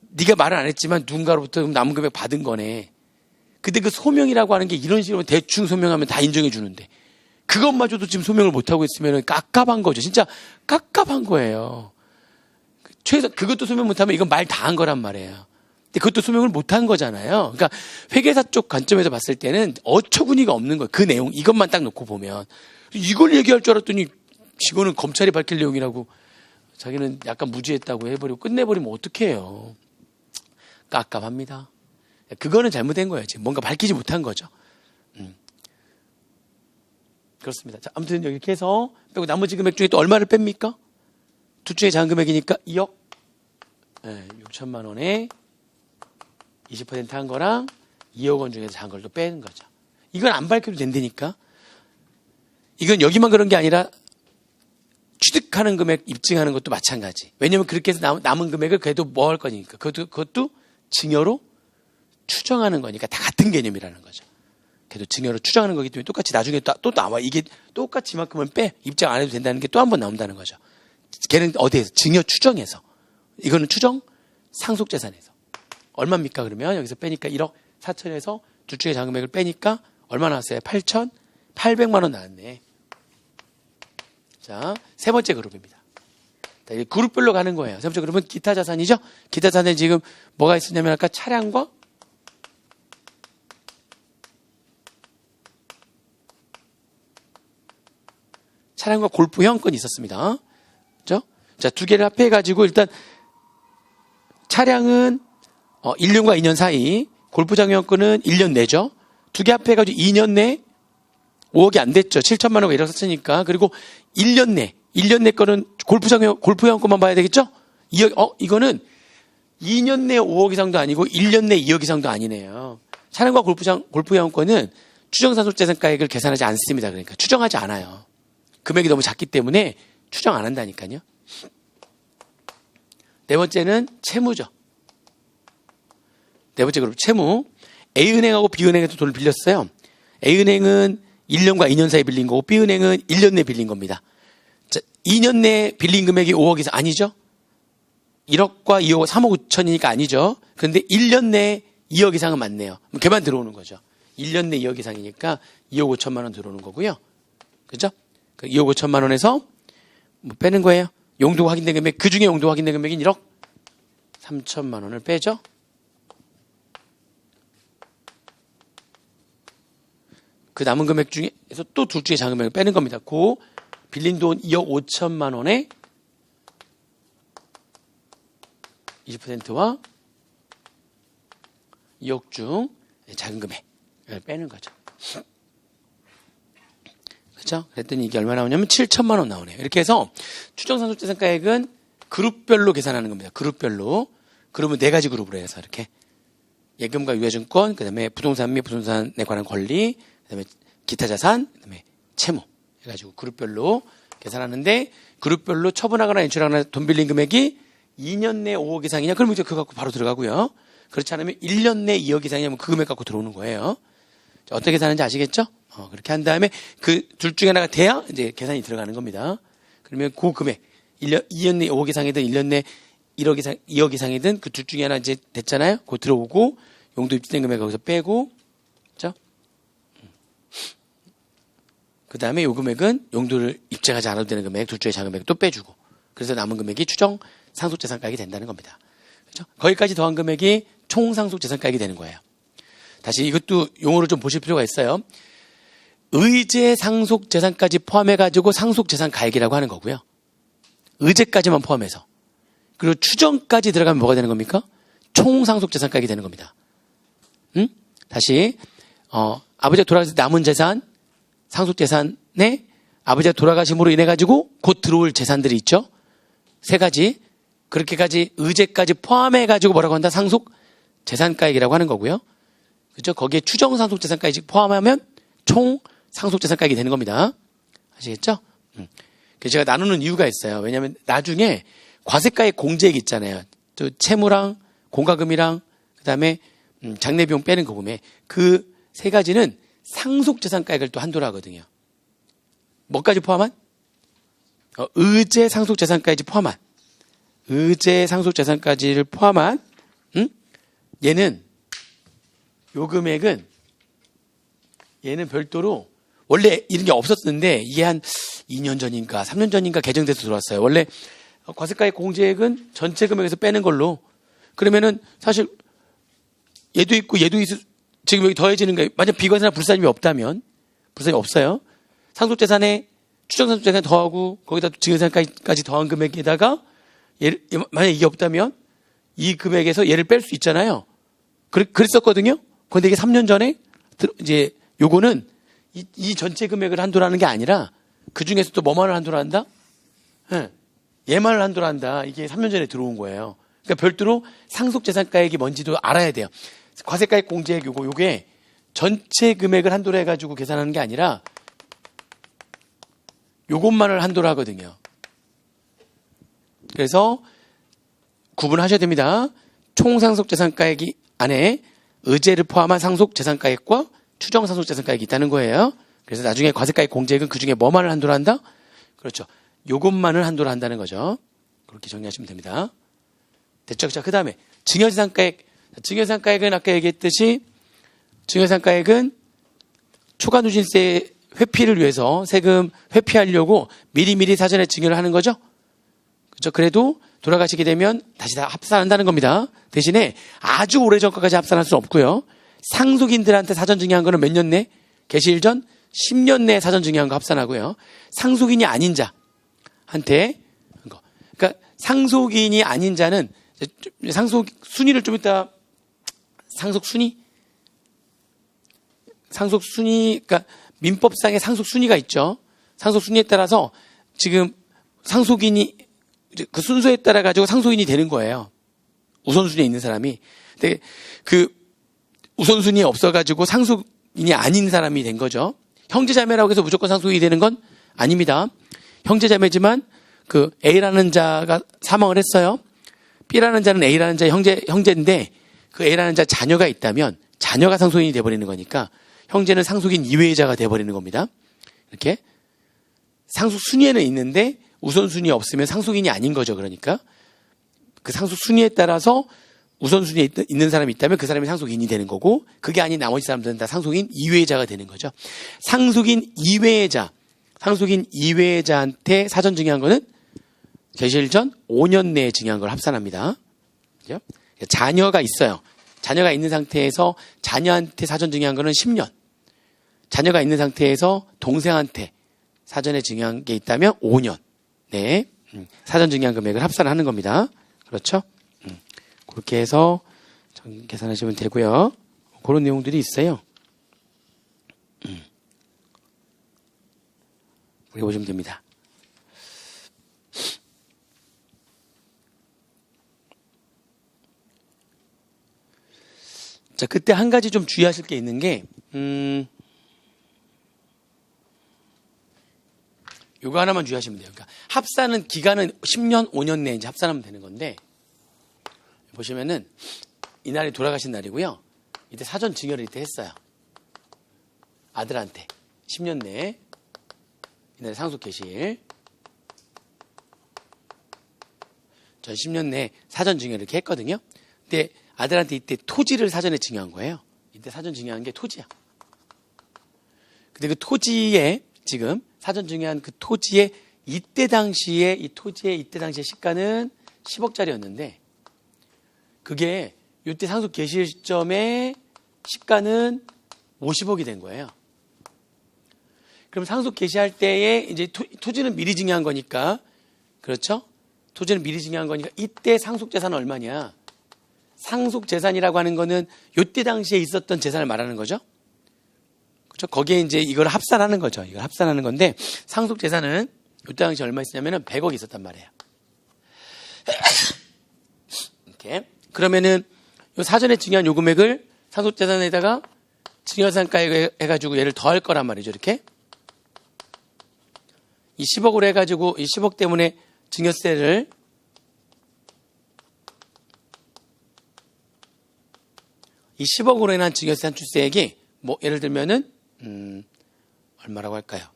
네가 말을 안 했지만 누군가로부터 남은 금액 받은 거네. 근데 그 소명이라고 하는 게 이런 식으로 대충 소명하면 다 인정해 주는데 그것마저도 지금 소명을 못하고 있으면 깝깝한 거죠. 진짜 깝깝한 거예요. 최소 그것도 소명 못하면 이건 말 다 한 거란 말이에요. 근데 그것도 소명을 못한 거잖아요. 그러니까 회계사 쪽 관점에서 봤을 때는 어처구니가 없는 거예요. 그 내용 이것만 딱 놓고 보면 이걸 얘기할 줄 알았더니 이거는 검찰이 밝힐 내용이라고 자기는 약간 무지했다고 해버리고 끝내버리면 어떡해요. 깝깝합니다. 그거는 잘못된 거예요. 지금 뭔가 밝히지 못한 거죠. 그렇습니다. 자, 아무튼 이렇게 해서 빼고 나머지 금액 중에 또 얼마를 뺍니까? 둘 중에 작은 금액이니까 2억 6천만 원에 20% 한 거랑 2억 원 중에서 작은 걸 또 빼는 거죠. 이건 안 밝혀도 된다니까. 이건 여기만 그런 게 아니라 취득하는 금액 입증하는 것도 마찬가지. 왜냐하면 그렇게 해서 남은 금액을 그래도 뭐 할 거니까. 그것도 증여로 추정하는 거니까 다 같은 개념이라는 거죠. 그래도 증여로 추정하는 거기 때문에 똑같이 나중에 또 나와. 이게 똑같이 이만큼은 빼. 입증 안 해도 된다는 게 또 한 번 나온다는 거죠. 걔는 어디에서? 증여 추정에서. 이거는 추정 상속재산에서. 얼마입니까? 그러면 여기서 빼니까 1억 4천에서 둘 중에 작은 금액을 빼니까 얼마 나왔어요? 8,800만 원 나왔네. 자, 세 번째 그룹입니다. 자, 이제 그룹별로 가는 거예요. 세 번째 그룹은 기타 자산이죠? 기타 자산에 지금 뭐가 있었냐면 아까 차량과 골프 회원권이 있었습니다. 그죠? 자, 두 개를 합해가지고 일단 차량은 1년과 2년 사이, 골프장 회원권은 1년 내죠. 두 개 합해가지고 2년 내 5억이 안 됐죠. 7천만 원가 1억 4천이니까. 그리고 1년 내 거는 골프 회원권만 봐야 되겠죠? 2억, 이거는 2년 내 5억 이상도 아니고 1년 내 2억 이상도 아니네요. 차량과 골프 회원권은 추정상속재산가액을 계산하지 않습니다. 그러니까 추정하지 않아요. 금액이 너무 작기 때문에 추정 안 한다니까요. 네 번째는 채무죠. 네 번째 그룹 채무. A은행하고 B은행에서 돈을 빌렸어요. A은행은 1년과 2년 사이에 빌린 거고 B은행은 1년 내에 빌린 겁니다. 자, 2년 내에 빌린 금액이 5억 이상 아니죠? 1억과 2억, 3억 5천이니까 아니죠. 그런데 1년 내에 2억 이상은 맞네요. 걔만 들어오는 거죠. 1년 내 2억 이상이니까 2억 5천만 원 들어오는 거고요. 그죠? 2억 5천만 원에서 뭐 빼는 거예요. 용도 확인된 금액, 그 중에 용도 확인된 금액인 1억 3천만 원을 빼죠. 그 남은 금액 중에서 또 둘 중에 작은 금액을 빼는 겁니다. 그 빌린 돈 2억 5천만 원에 20%와 2억 중 작은 금액을 빼는 거죠. 그렇죠? 그랬더니 이게 얼마 나오냐면 7천만 원 나오네요. 이렇게 해서 추정상속재산가액은 그룹별로 계산하는 겁니다. 그룹별로. 그러면 네 가지 그룹으로 해서 이렇게 예금과 유효증권, 그다음에 부동산 및 부동산에 관한 권리, 그다음에 기타 자산, 그다음에 채무 해가지고 그룹별로 계산하는데 그룹별로 처분하거나 인출하거나 돈 빌린 금액이 2년 내 5억 이상이냐? 그러면 이제 그거 갖고 바로 들어가고요. 그렇지 않으면 1년 내 2억 이상이냐면 그 금액 갖고 들어오는 거예요. 자, 어떻게 계산하는지 아시겠죠? 그렇게 한 다음에 그 둘 중에 하나가 돼야 이제 계산이 들어가는 겁니다. 그러면 그 금액 2년 내 5억 이상이든 1년 내 1억 이상, 2억 이상이든 그 둘 중에 하나 이제 됐잖아요. 그거 들어오고 용도 입증된 금액 거기서 빼고, 그죠? 그 다음에 요 금액은 용도를 입증하지 않아도 되는 금액, 둘 중에 작은 금액 또 빼주고. 그래서 남은 금액이 추정 상속재산가액이 된다는 겁니다. 그렇죠? 거기까지 더한 금액이 총 상속재산가액이 되는 거예요. 다시 이것도 용어를 좀 보실 필요가 있어요. 의제 상속재산까지 포함해가지고 상속재산가액이라고 하는 거고요. 의제까지만 포함해서. 그리고 추정까지 들어가면 뭐가 되는 겁니까? 총 상속재산가액이 되는 겁니다. 다시 아버지가 돌아가서 남은 재산, 상속재산에 아버지가 돌아가심으로 인해 가지고 곧 들어올 재산들이 있죠. 세 가지. 그렇게까지 의제까지 포함해 가지고 뭐라고 한다? 상속재산가액이라고 하는 거고요. 그렇죠? 거기에 추정 상속재산까지 포함하면 총 상속재산가액이 되는 겁니다. 아시겠죠? 그래서 제가 나누는 이유가 있어요. 왜냐하면 나중에 과세가액 공제액 있잖아요. 또 채무랑 공과금이랑 그다음에 장례비용 빼는 거금에 그 세 가지는 상속재산가액을 또 한도로 하거든요. 뭐까지 포함한? 의제 상속재산까지 포함한. 의제 상속재산까지를 포함한 얘는 요 금액은 얘는 별도로 원래 이런 게 없었는데 이게 한 2년 전인가 3년 전인가 개정돼서 들어왔어요. 원래 과세가액 공제액은 전체 금액에서 빼는 걸로 그러면은 사실 얘도 있고 얘도 있을 지금 여기 더해지는 거 만약 비과세나 불사님이 없다면 불사님이 없어요. 상속재산에 추정상속재산 더하고 거기다 증여세까지 더한 금액에다가 얘를, 만약 이게 없다면 이 금액에서 얘를 뺄 수 있잖아요. 그랬었거든요. 그런데 이게 3년 전에 이제 요거는 이 전체 금액을 한도로 하는 게 아니라 그 중에서 또 뭐만을 한도로 한다? 네. 얘만을 한도로 한다. 이게 3년 전에 들어온 거예요. 그러니까 별도로 상속재산가액이 뭔지도 알아야 돼요. 과세가액 공제액 요게 전체 금액을 한도로 해가지고 계산하는 게 아니라 요것만을 한도로 하거든요. 그래서 구분하셔야 됩니다. 총 상속재산가액이 안에 의제를 포함한 상속재산가액과 추정 상속재산가액이 있다는 거예요. 그래서 나중에 과세가액 공제액은 그 중에 뭐만을 한도로 한다? 그렇죠. 요것만을 한도로 한다는 거죠. 그렇게 정리하시면 됩니다. 됐죠? 자, 그 다음에 증여재산가액. 증여재산가액은 아까 얘기했듯이 증여재산가액은 초과누진세 회피를 위해서 세금 회피하려고 미리미리 사전에 증여를 하는 거죠. 그렇죠. 그래도 돌아가시게 되면 다시 다 합산한다는 겁니다. 대신에 아주 오래전까지 합산할 수는 없고요. 상속인들한테 사전 증여한 거는 몇 년 내? 개시일 전 10년 내에 사전 증여한 거 합산하고요. 상속인이 아닌 자한테 그러니까 상속인이 아닌 자는 상속 순위를 좀 이따 상속 순위, 그러니까 민법상의 상속 순위가 있죠. 상속 순위에 따라서 지금 상속인이 그 순서에 따라 가지고 상속인이 되는 거예요. 우선순위에 있는 사람이. 근데 그 우선순위에 없어가지고 상속인이 아닌 사람이 된 거죠. 형제자매라고 해서 무조건 상속인이 되는 건 아닙니다. 형제자매지만 그 A라는 자가 사망을 했어요. B라는 자는 A라는 자의 형제인데 그 A라는 자 자녀가 있다면 자녀가 상속인이 돼버리는 거니까 형제는 상속인 이외의 자가 돼버리는 겁니다. 이렇게 상속 순위에는 있는데 우선순위에 없으면 상속인이 아닌 거죠. 그러니까 그 상속 순위에 따라서 우선순위에 있는 사람이 있다면 그 사람이 상속인이 되는 거고 그게 아닌 나머지 사람들은 다 상속인 이외의 자가 되는 거죠. 상속인 이외의 자한테 사전 증여한 거는 개시일 전 5년 내에 증여한 걸 합산합니다. 그죠? 자녀가 있어요. 자녀가 있는 상태에서 자녀한테 사전 증여한 거는 10년. 자녀가 있는 상태에서 동생한테 사전에 증여한 게 있다면 5년. 네. 사전 증여한 금액을 합산하는 겁니다. 그렇죠? 그렇게 해서 계산하시면 되고요. 그런 내용들이 있어요. 우리 보시면 됩니다. 자, 그때 한 가지 좀 주의하실 게 있는 게, 요거 하나만 주의하시면 돼요. 그러니까 합산은 기간은 10년, 5년 내에 이제 합산하면 되는 건데, 보시면은, 이날이 돌아가신 날이고요. 이때 사전 증여를 이때 했어요. 아들한테. 10년 내에. 이날에 상속 개시일. 전 10년 내에 사전 증여를 이렇게 했거든요. 근데 아들한테 이때 토지를 사전에 증여한 거예요. 이때 사전 증여한 게 토지야. 근데 그 토지에 지금 사전 증여한 그 토지의 이때 당시의 시가는 10억짜리였는데 그게 이때 상속 개시 시점에 시가는 50억이 된 거예요. 그럼 상속 개시할 때에 이제 토지는 미리 증여한 거니까, 그렇죠? 토지는 미리 증여한 거니까 이때 상속 재산은 얼마냐? 상속 재산이라고 하는 거는 이때 당시에 있었던 재산을 말하는 거죠. 그렇죠? 거기에 이제 이걸 합산하는 거죠. 이걸 합산하는 건데 상속 재산은 이때 당시에 얼마 있었냐면은 100억이 있었단 말이에요. 이렇게. 그러면은 요 사전에 증여한 요 금액을 상속 재산에다가 증여산가액 해가지고 얘를 더할 거란 말이죠. 이렇게. 이 10억으로 해가지고 이 10억 때문에 증여세를 이 10억으로 인한 증여세 산출세액이 뭐 예를 들면은 얼마라고 할까요?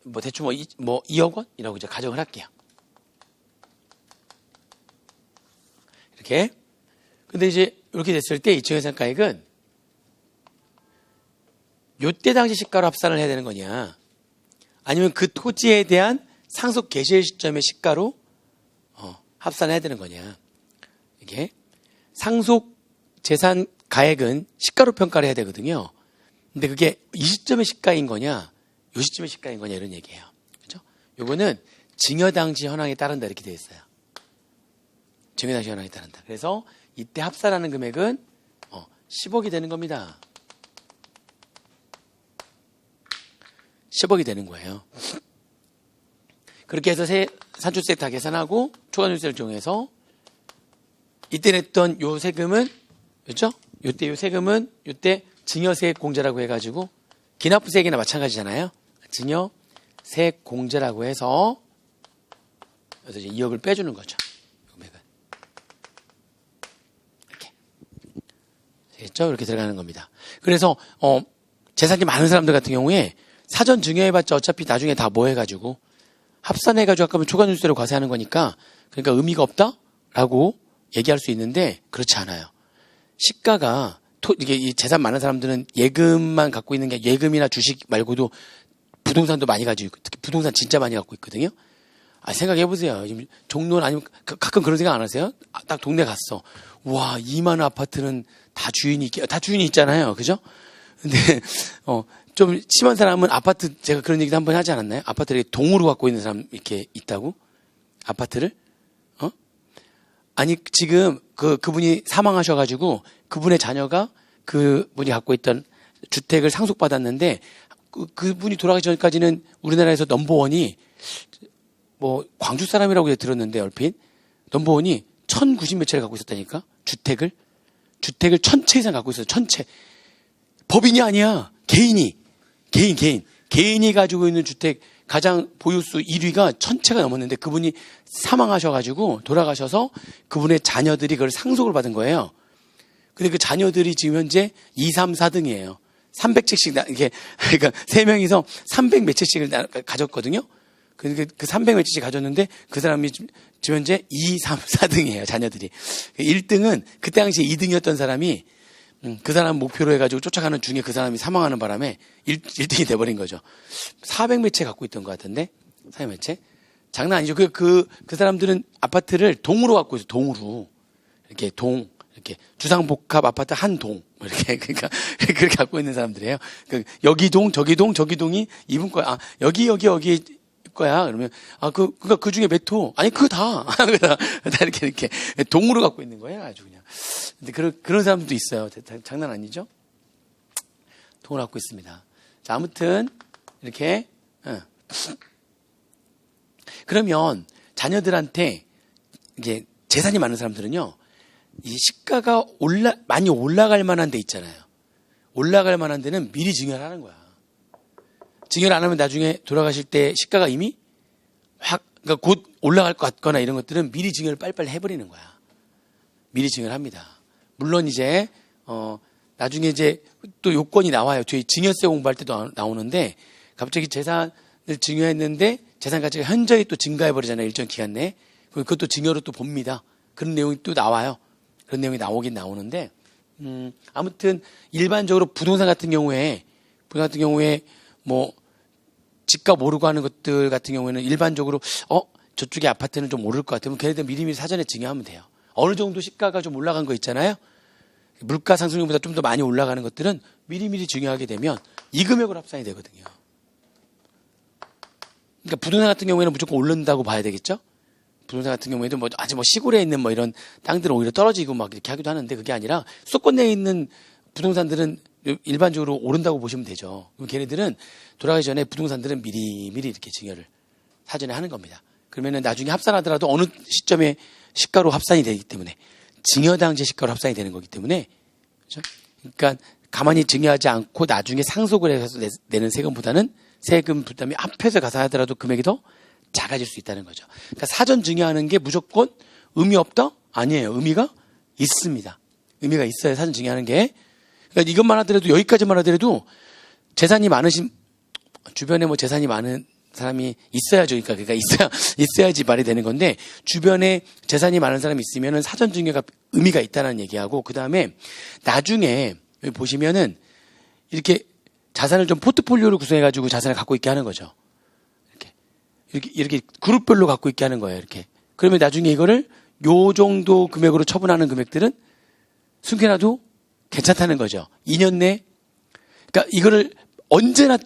뭐 대충 뭐 2억 원이라고 이제 가정을 할게요. 이렇게. 근데 이제 이렇게 됐을 때 이 증여산가액은 요때 당시 시가로 합산을 해야 되는 거냐, 아니면 그 토지에 대한 상속 개시 시점의 시가로 합산해야 되는 거냐. 이게 상속 재산 가액은 시가로 평가를 해야 되거든요. 근데 그게 이 시점의 시가인 거냐, 요 시점의 시가인 거냐, 이런 얘기예요. 그렇죠? 요거는 증여 당시 현황에 따른다 이렇게 되어 있어요. 증여 당시 현황에 따른다. 그래서 이때 합산하는 금액은 10억이 되는 겁니다. 10억이 되는 거예요. 그렇게 해서 산출세 다 계산하고 초과누수세를 정해서 이때 냈던 요 세금은, 그렇죠? 요때 요 세금은 요때 증여세액 공제라고 해가지고 기납부세액이나 마찬가지잖아요. 증여세액 공제라고 해서 그래서 이제 2억을 빼주는 거죠. 금액은 이렇게 됐죠? 이렇게 들어가는 겁니다. 그래서 재산이 많은 사람들 같은 경우에 사전 증여해봤자 어차피 나중에 다 뭐 해가지고 합산해가지고 아까면 초과누수세로 과세하는 거니까 그러니까 의미가 없다라고 얘기할 수 있는데 그렇지 않아요. 시가가 이게 이 재산 많은 사람들은 예금만 갖고 있는 게 예금이나 주식 말고도 부동산도 많이 가지고 있고 특히 부동산 진짜 많이 갖고 있거든요. 생각해보세요. 지금 종로는 아니면 가끔 그런 생각 안 하세요? 딱 동네 갔어. 와, 이 많은 아파트는 다 주인이 있잖아요. 그죠? 근데 좀 심한 사람은 아파트, 제가 그런 얘기도 한번 하지 않았나요? 아파트를 동으로 갖고 있는 사람 이렇게 있다고? 아파트를? 아니, 지금 그분이 사망하셔가지고 그분의 자녀가 그분이 갖고 있던 주택을 상속받았는데 그분이 돌아가기 전까지는 우리나라에서 넘버원이 뭐 광주 사람이라고 들었는데 얼핏 넘버원이 1090몇 채를 갖고 있었다니까? 주택을 1000채 이상 갖고 있어요. 1000채. 법인이 아니야. 개인이 가지고 있는 주택 가장 보유수 1위가 1000채가 넘었는데 그분이 사망하셔가지고 돌아가셔서 그분의 자녀들이 그걸 상속을 받은 거예요. 근데 그 자녀들이 지금 현재 2, 3, 4등이에요. 300채씩 이게 그러니까 3명이서 300 몇 채씩을 가졌거든요. 그 300 몇 채씩 가졌는데 그 사람이 지금 현재 2, 3, 4등이에요. 자녀들이. 1등은 그때 당시에 2등이었던 사람이 그 사람 목표로 해가지고 쫓아가는 중에 그 사람이 사망하는 바람에 1등이 돼버린 거죠. 400 몇 채 갖고 있던 것 같은데 400 몇 채? 장난 아니죠. 그 사람들은 아파트를 동으로 갖고 있어요. 동으로 이렇게 주상복합 아파트 한 동 이렇게 그러니까 그렇게 갖고 있는 사람들이에요. 여기 동 저기 동이 이분 거야. 여기 거야. 그러면 그 중에 몇 호? 아니 그거 다 이렇게 동으로 갖고 있는 거예요. 아주 그냥. 근데 그런 사람들도 있어요. 장난 아니죠? 동을 갖고 있습니다. 자, 아무튼 이렇게 그러면 자녀들한테 이게 재산이 많은 사람들은요, 이 시가가 많이 올라갈 만한 데 있잖아요. 올라갈 만한 데는 미리 증여를 하는 거야. 증여를 안 하면 나중에 돌아가실 때 시가가 이미 그러니까 곧 올라갈 것 같거나 이런 것들은 미리 증여를 빨리빨리 해버리는 거야. 미리 증여를 합니다. 물론 이제 나중에 이제 또 요건이 나와요. 저희 증여세 공부할 때도 나오는데 갑자기 재산을 증여했는데 재산 가치가 현저히 또 증가해버리잖아요. 일정 기간 내에. 그것도 증여로 또 봅니다. 그런 내용이 또 나와요. 그런 내용이 나오긴 나오는데 아무튼 일반적으로 부동산 같은 경우에 뭐 집값 오르고 하는 것들 같은 경우에는 일반적으로 저쪽에 아파트는 좀 오를 것 같으면 걔네들 미리미리 사전에 증여하면 돼요. 어느 정도 시가가 좀 올라간 거 있잖아요. 물가 상승률보다 좀 더 많이 올라가는 것들은 미리미리 증여하게 되면 이 금액으로 합산이 되거든요. 그러니까 부동산 같은 경우에는 무조건 오른다고 봐야 되겠죠? 부동산 같은 경우에도 뭐 아주 뭐 시골에 있는 뭐 이런 땅들은 오히려 떨어지고 막 이렇게 하기도 하는데 그게 아니라 수도권 내에 있는 부동산들은 일반적으로 오른다고 보시면 되죠. 그럼 걔네들은 돌아가기 전에 부동산들은 미리미리 이렇게 증여를 사전에 하는 겁니다. 그러면은 나중에 합산하더라도 어느 시점에 시가로 합산이 되기 때문에 증여 당시 시가로 합산이 되는 거기 때문에 그렇죠? 그러니까 가만히 증여하지 않고 나중에 상속을 해서 내는 세금보다는 세금 부담이 합해서 가서 하더라도 금액이 더 작아질 수 있다는 거죠. 그러니까 사전 증여하는 게 무조건 의미 없다? 아니에요. 의미가 있습니다. 의미가 있어요. 사전 증여하는 게. 그러니까 이것만 하더라도 여기까지만 하더라도 재산이 많으신 주변에 뭐 재산이 많은 사람이 있어야죠. 그러니까 있어야지 말이 되는 건데 주변에 재산이 많은 사람이 있으면은 사전 증여가 의미가 있다는 얘기하고 그 다음에 나중에 여기 보시면은 이렇게 자산을 좀 포트폴리오를 구성해가지고 자산을 갖고 있게 하는 거죠. 이렇게 그룹별로 갖고 있게 하는 거예요. 이렇게. 그러면 나중에 이거를 요 정도 금액으로 처분하는 금액들은 숨겨놔도 괜찮다는 거죠. 2년 내. 그러니까 이거를 언제나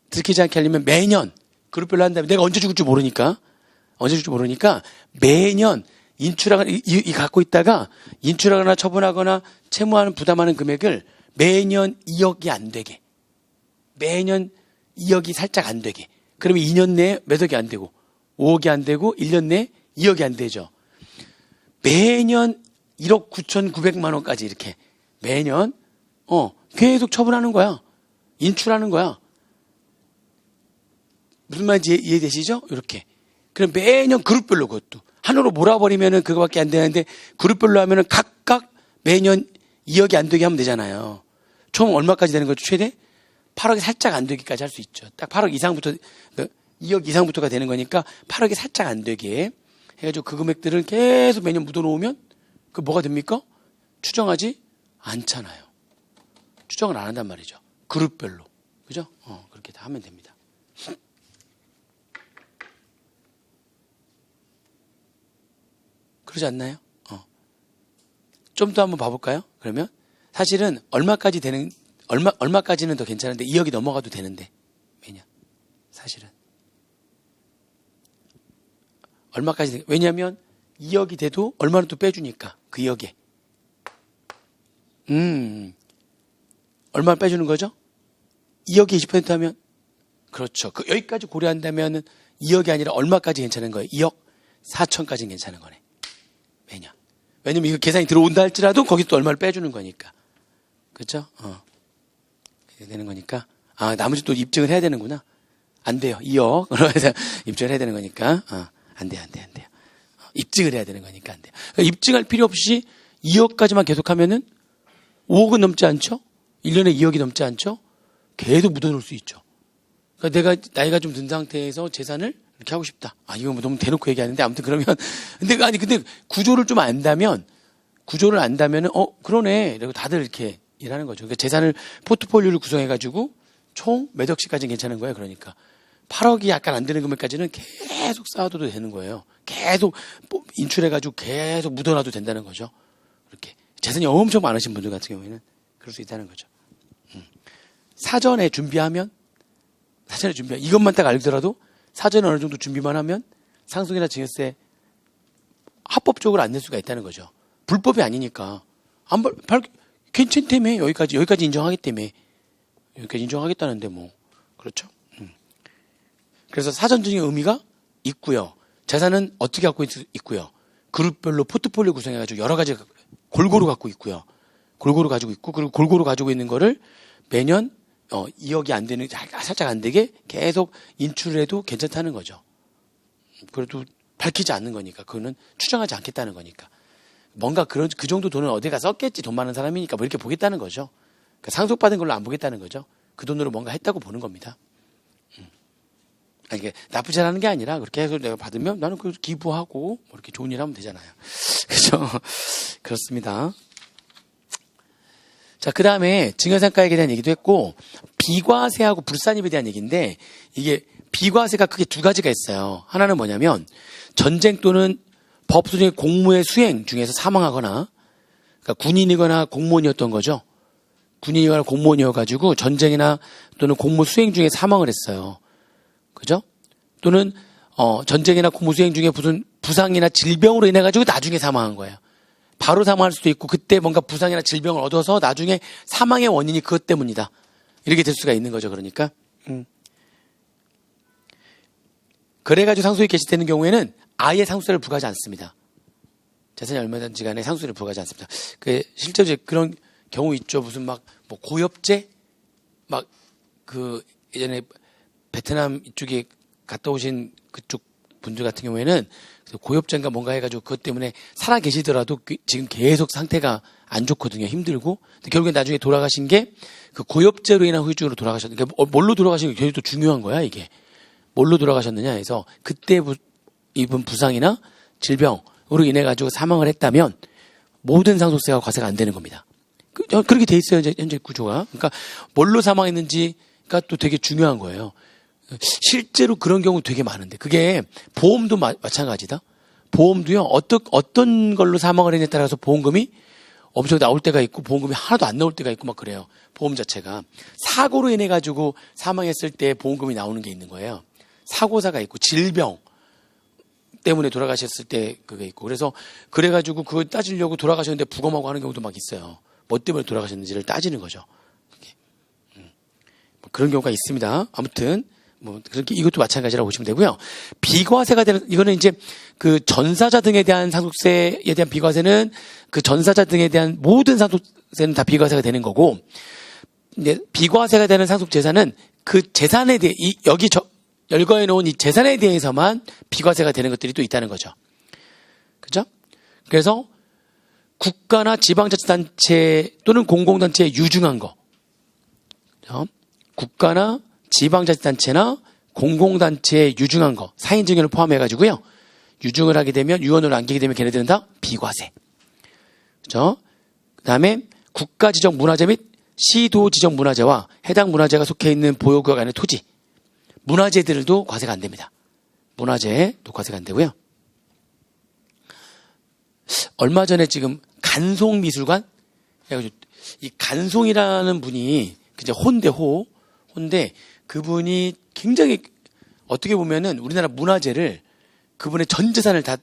들키지 않게 하려면 매년 그룹별로 한다면 내가 언제 죽을 줄 모르니까 매년 인출하거나 갖고 있다가 인출하거나 처분하거나 채무하는 부담하는 금액을 매년 2억이 안 되게. 매년 2억이 살짝 안 되게. 그러면 2년 내에 몇 억이 안 되고 5억이 안 되고 1년 내에 2억이 안 되죠. 매년 1억 9,900만 원까지 이렇게 매년 계속 처분하는 거야. 인출하는 거야. 무슨 말인지 이해되시죠? 이렇게. 그럼 매년 그룹별로 그것도 하나로 몰아버리면은 그거밖에 안 되는데 그룹별로 하면은 각각 매년 2억이 안 되게 하면 되잖아요. 총 얼마까지 되는 거죠? 최대 8억이 살짝 안 되기까지 할 수 있죠. 딱 8억 이상부터 2억 이상부터가 되는 거니까 8억이 살짝 안 되게 해가지고 그 금액들을 계속 매년 묻어놓으면 그 뭐가 됩니까? 추정하지 않잖아요. 추정을 안 한단 말이죠. 그룹별로. 그죠? 그렇게 다 하면 됩니다. 그러지 않나요? 좀 더 한번 봐볼까요? 그러면 사실은 얼마까지는 더 괜찮은데 2억이 넘어가도 되는데 매년 사실은 얼마까지 왜냐하면 2억이 돼도 얼마는 또 빼주니까 그 2억에 얼마 빼주는 거죠? 2억에 20% 하면 그렇죠. 여기까지 고려한다면은 2억이 아니라 얼마까지 괜찮은 거예요? 2억 4천까지는 괜찮은 거네. 매년. 왜냐면 이거 계산이 들어온다 할지라도 거기 또 얼마를 빼주는 거니까. 그렇죠? 이렇게 되는 거니까. 나머지 또 입증을 해야 되는구나. 안 돼요. 2억. 그래서 입증을 해야 되는 거니까. 안 돼요. 입증을 해야 되는 거니까 안 돼요. 그러니까 입증할 필요 없이 2억까지만 계속하면은 5억은 넘지 않죠? 1년에 2억이 넘지 않죠? 계속 묻어놓을 수 있죠. 그러니까 내가 나이가 좀 든 상태에서 재산을 이렇게 하고 싶다. 이거 뭐 너무 대놓고 얘기하는데 아무튼 그러면 근데 구조를 좀 안다면은 그러네. 그리고 다들 이렇게 일하는 거죠. 그러니까 재산을 포트폴리오를 구성해가지고 총 몇 억씩까지는 괜찮은 거예요. 그러니까 8억이 약간 안 되는 금액까지는 계속 쌓아둬도 되는 거예요. 계속 인출해가지고 계속 묻어놔도 된다는 거죠. 이렇게 재산이 엄청 많으신 분들 같은 경우에는 그럴 수 있다는 거죠. 사전에 준비하면 이것만 딱 알더라도 사전에 어느 정도 준비만 하면 상속이나 증여세 합법적으로 안 낼 수가 있다는 거죠. 불법이 아니니까 괜찮다며 여기까지 인정하겠다며 여기까지 인정하겠다는데 뭐 그렇죠. 그래서 사전증여 의미가 있고요. 재산은 어떻게 갖고 있고요. 그룹별로 포트폴리오 구성해가지고 여러 가지 골고루 갖고 있고요. 골고루 가지고 있고 그리고 골고루 가지고 있는 거를 매년 2억이 안 되는 살짝 안 되게 계속 인출을 해도 괜찮다는 거죠. 그래도 밝히지 않는 거니까 그거는 추정하지 않겠다는 거니까 뭔가 그 정도 돈은 어디가 썼겠지 돈 많은 사람이니까 뭐 이렇게 보겠다는 거죠. 그러니까 상속받은 걸로 안 보겠다는 거죠. 그 돈으로 뭔가 했다고 보는 겁니다. 이게 나쁘지 않은 게 아니라 그렇게 해서 내가 받으면 나는 그 기부하고 뭐 이렇게 좋은 일 하면 되잖아요. 그렇죠? 그렇습니다. 자, 그 다음에 증여상가액에 대한 얘기도 했고, 비과세하고 불산입에 대한 얘기인데, 이게 비과세가 크게 두 가지가 있어요. 하나는 뭐냐면, 전쟁 또는 법수의 공무의 수행 중에서 사망하거나, 그러니까 군인이거나 공무원이었던 거죠. 군인이거나 공무원이어가지고 전쟁이나 또는 공무 수행 중에 사망을 했어요. 그죠? 또는, 전쟁이나 공무 수행 중에 무슨 부상이나 질병으로 인해가지고 나중에 사망한 거예요. 바로 사망할 수도 있고 그때 뭔가 부상이나 질병을 얻어서 나중에 사망의 원인이 그것 때문이다. 이렇게 될 수가 있는 거죠. 그러니까 그래가지고 상속이 개시되는 경우에는 아예 상속세를 부과하지 않습니다. 재산이 얼마든지 간에 상속세를 부과하지 않습니다. 실제로 이제 그런 경우 있죠. 무슨 뭐 고엽제 막 예전에 베트남 이쪽에 갔다 오신 그쪽 분들 같은 경우에는 고엽제인가 뭔가 해가지고 그것 때문에 살아 계시더라도 지금 계속 상태가 안 좋거든요. 힘들고. 근데 결국에 나중에 돌아가신 게 그 고엽제로 인한 후유증으로 돌아가셨는데, 그러니까 뭘로 돌아가신 게 굉장히 또 중요한 거야, 이게. 뭘로 돌아가셨느냐 해서 그때 입은 부상이나 질병으로 인해가지고 사망을 했다면 모든 상속세가 과세가 안 되는 겁니다. 그렇게 돼 있어요, 현재 구조가. 그러니까 뭘로 사망했는지가 또 되게 중요한 거예요. 실제로 그런 경우 되게 많은데 그게 보험도 마찬가지다. 보험도요 어떤 걸로 사망을 했냐에 따라서 보험금이 엄청 나올 때가 있고 보험금이 하나도 안 나올 때가 있고 막 그래요. 보험 자체가 사고로 인해 가지고 사망했을 때 보험금이 나오는 게 있는 거예요. 사고사가 있고 질병 때문에 돌아가셨을 때 그게 있고 그래가지고 그걸 따지려고 돌아가셨는데 부검하고 하는 경우도 막 있어요. 뭐 때문에 돌아가셨는지를 따지는 거죠. 뭐 그런 경우가 있습니다. 아무튼 그렇게 이것도 마찬가지라고 보시면 되고요. 비과세가 되는, 이거는 이제 그 전사자 등에 대한 상속세에 대한 비과세는 그 전사자 등에 대한 모든 상속세는 다 비과세가 되는 거고, 이제 비과세가 되는 상속재산은 그 재산에 대해, 여기 열거해 놓은 이 재산에 대해서만 비과세가 되는 것들이 또 있다는 거죠. 그죠? 그래서 국가나 지방자치단체 또는 공공단체에 유증한 거. 그죠? 국가나 지방자치단체나 공공단체에 유증한 거, 사인증여를 포함해가지고요. 유증을 하게 되면, 유언을 남기게 되면 걔네들은 다 비과세. 그죠? 그 다음에 국가지정 문화재 및 시도지정 문화재와 해당 문화재가 속해 있는 보유구역 안의 토지, 문화재들도 과세가 안 됩니다. 문화재도 과세가 안 되고요. 얼마 전에 지금 간송미술관? 이 간송이라는 분이, 이제 혼대 그분이 굉장히 어떻게 보면은 우리나라 문화재를 그분의 전 재산을 다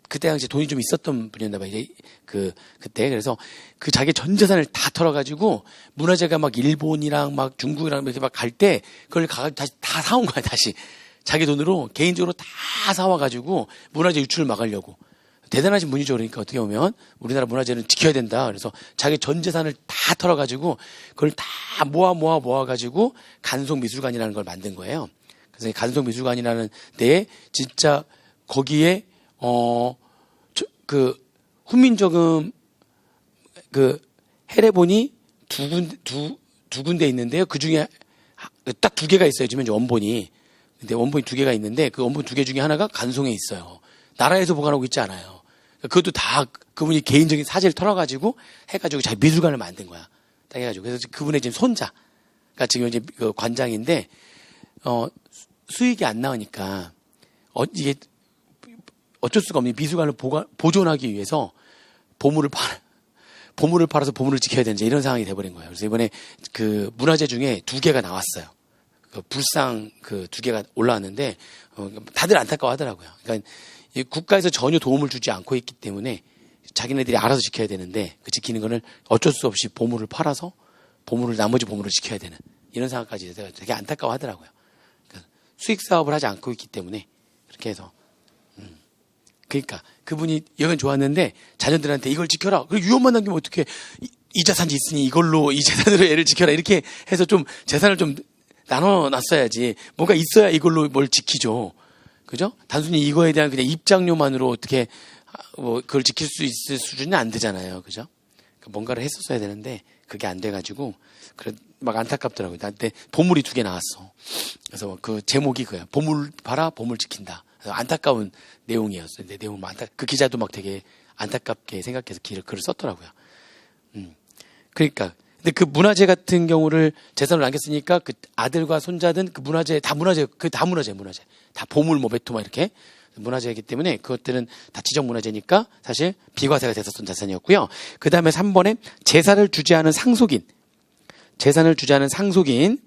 그때 당시에 돈이 좀 있었던 분이었나 봐요. 그때 그래서 그 자기 전 재산을 다 털어가지고 문화재가 막 일본이랑 막 중국이랑 이렇게 막 갈 때 그걸 가가지고 다시 다 사온 거야. 다시 자기 돈으로 개인적으로 다 사와가지고 문화재 유출을 막으려고. 대단하신 분이죠. 그러니까 어떻게 보면 우리나라 문화재는 지켜야 된다. 그래서 자기 전 재산을 다 털어가지고 그걸 다 모아가지고 간송미술관이라는 걸 만든 거예요. 그래서 이 간송미술관이라는 데에 진짜 거기에 훈민저금 해례본이 두 군데 있는데요. 그 중에 딱 두 개가 있어요. 지금 원본이. 근데 원본이 두 개가 있는데 그 원본 두 개 중에 하나가 간송에 있어요. 나라에서 보관하고 있지 않아요. 그것도 다 그분이 개인적인 사재를 털어가지고 해가지고 자기 미술관을 만든 거야. 딱 해가지고. 그래서 그분의 지금 손자가 지금 이제 그 관장인데, 수익이 안 나오니까, 이게 어쩔 수가 없는 미술관을 보존하기 위해서 보물을 팔아서 보물을 지켜야 되는지 이런 상황이 돼버린 거예요. 그래서 이번에 그 문화재 중에 두 개가 나왔어요. 그 불상 그 두 개가 올라왔는데, 다들 안타까워 하더라고요. 그러니까 국가에서 전혀 도움을 주지 않고 있기 때문에 자기네들이 알아서 지켜야 되는데 그 지키는 거를 어쩔 수 없이 보물을 팔아서 나머지 보물을 지켜야 되는 이런 상황까지 돼서 되게 안타까워 하더라고요. 그러니까 수익 사업을 하지 않고 있기 때문에 그렇게 해서 그러니까 그분이 여긴 좋았는데 자녀들한테 이걸 지켜라. 그리고 유언만 남기면 어떻게 이 자산이 있으니 이 재산으로 애를 지켜라. 이렇게 해서 좀 재산을 좀 나눠놨어야지. 뭔가 있어야 이걸로 뭘 지키죠. 그죠? 단순히 이거에 대한 그냥 입장료만으로 어떻게 그걸 지킬 수 있을 수준이 안 되잖아요. 그죠? 뭔가를 했었어야 되는데 그게 안 돼가지고 그래 막 안타깝더라고요. 나한테 보물이 두 개 나왔어. 그래서 그 제목이 그거야. 보물 봐라, 보물 지킨다. 안타까운 내용이었어요. 근데 내용 그 기자도 막 되게 안타깝게 생각해서 글을 썼더라고요. 그러니까 근데 그 문화재 같은 경우를 재산으로 남겼으니까 그 아들과 손자든 그 문화재 다 문화재. 다 보물 뭐 메토 막 이렇게 문화재이기 때문에 그것들은 다 지적 문화재니까 사실 비과세가 됐었던 자산이었고요. 그 다음에 3번에 재산을 주재하는 상속인. 재산을 주재하는 상속인의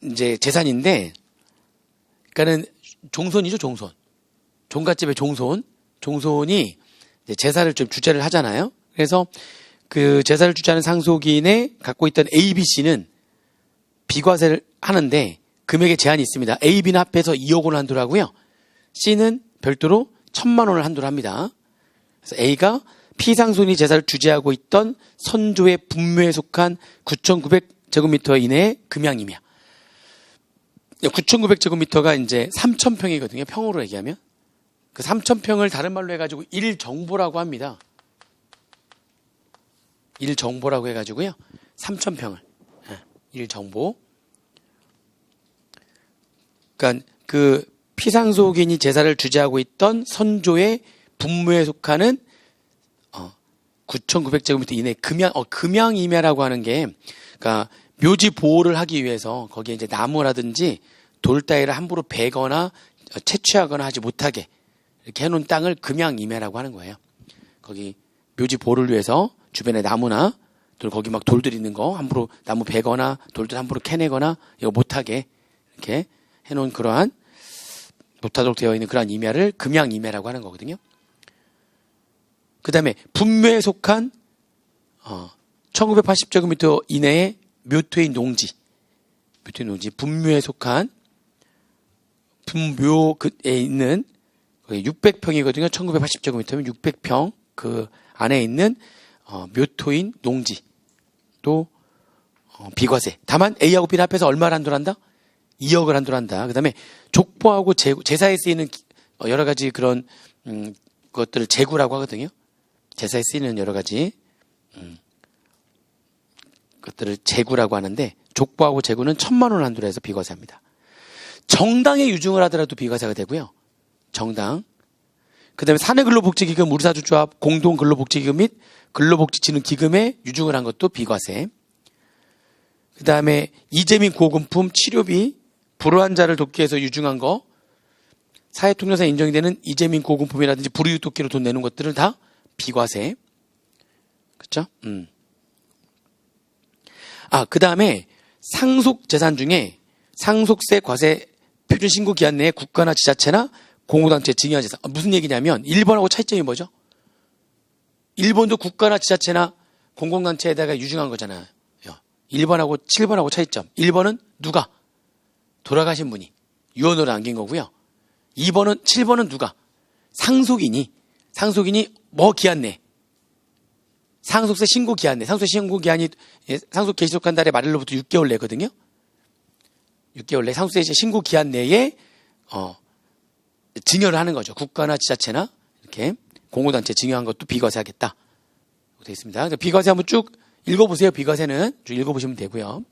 이제 재산인데, 그러니까는 종손이죠, 종손. 종갓집의 종손. 종손이 이제 제사를 좀 주재를 하잖아요. 그래서 그 제사를 주재하는 상속인의 갖고 있던 A, B, C는 비과세를 하는데 금액에 제한이 있습니다. A, B는 합해서 2억 원을 한도로 하고요. C는 별도로 1,000만 원을 한도로 합니다. 그래서 A가 피상손이 제사를 주재하고 있던 선조의 분묘에 속한 9,900제곱미터 이내의 금양임이야. 9,900제곱미터가 이제 3,000평이거든요. 평으로 얘기하면. 그 3,000평을 다른 말로 해가지고 1정보라고 합니다. 1정보라고 해가지고요. 3,000평을. 1정보. 그러니까 그 피상속인이 제사를 주재하고 있던 선조의 분묘에 속하는 9,900제곱미터 이내 금양임야라고 하는 게, 그러니까 묘지 보호를 하기 위해서 거기에 이제 나무라든지 돌 따위를 함부로 베거나 채취하거나 하지 못하게 이렇게 해놓은 땅을 금양임야라고 하는 거예요. 거기 묘지 보호를 위해서 주변에 나무나 거기 막 돌들 있는 거 함부로 나무 베거나 돌들 함부로 캐내거나 이거 못하게 이렇게 해놓은 그러한 못하도록 되어 있는 그러한 임야를 금양임야라고 하는 거거든요. 그 다음에 분묘에 속한 1980제곱미터 이내의 묘토인 농지, 분묘에 속한 분묘에 있는 600평이거든요. 1980제곱미터면 600평 그 안에 있는 묘토인 농지 또 비과세. 다만 A하고 B를 합해서 얼마를 한도로 한다? 2억을 한도로 한다. 그 다음에 족보하고 제사에 쓰이는 여러 가지 그런 것들을 재구라고 하거든요. 제사에 쓰이는 여러 가지 것들을 재구라고 하는데, 족보하고 재구는 1,000만 원 한도로 해서 비과세합니다. 정당에 유증을 하더라도 비과세가 되고요. 정당. 그 다음에 사내근로복지기금, 우리사주조합, 공동근로복지기금 및 근로복지진흥기금에 유증을 한 것도 비과세. 그 다음에 이재민 고금품 치료비, 불우환자를 돕기 위해서 유증한 거, 사회통념상 인정이 되는 이재민 고금품이라든지 불우이웃 돕기로 돈 내는 것들을 다 비과세. 그렇죠? 그 다음에 상속재산 중에 상속세 과세 표준 신고 기한 내에 국가나 지자체나 공공단체 증여한 재산. 무슨 얘기냐면 1번하고 차이점이 뭐죠? 1번도 국가나 지자체나 공공단체에다가 유증한 거잖아요. 1번하고 7번하고 차이점. 1번은 누가? 돌아가신 분이 유언으로 남긴 거고요. 7번은 누가? 상속인이 뭐 기한 내? 상속세 신고 기한 내. 상속세 신고 기한이 상속 개시속한 달에 말일로부터 6개월 내거든요. 6개월 내 상속세 신고 기한 내에 증여를 하는 거죠. 국가나 지자체나 이렇게 공공단체 증여한 것도 비과세하겠다. 되어 있습니다. 비과세 한번 쭉 읽어보세요. 비과세는 쭉 읽어보시면 되고요.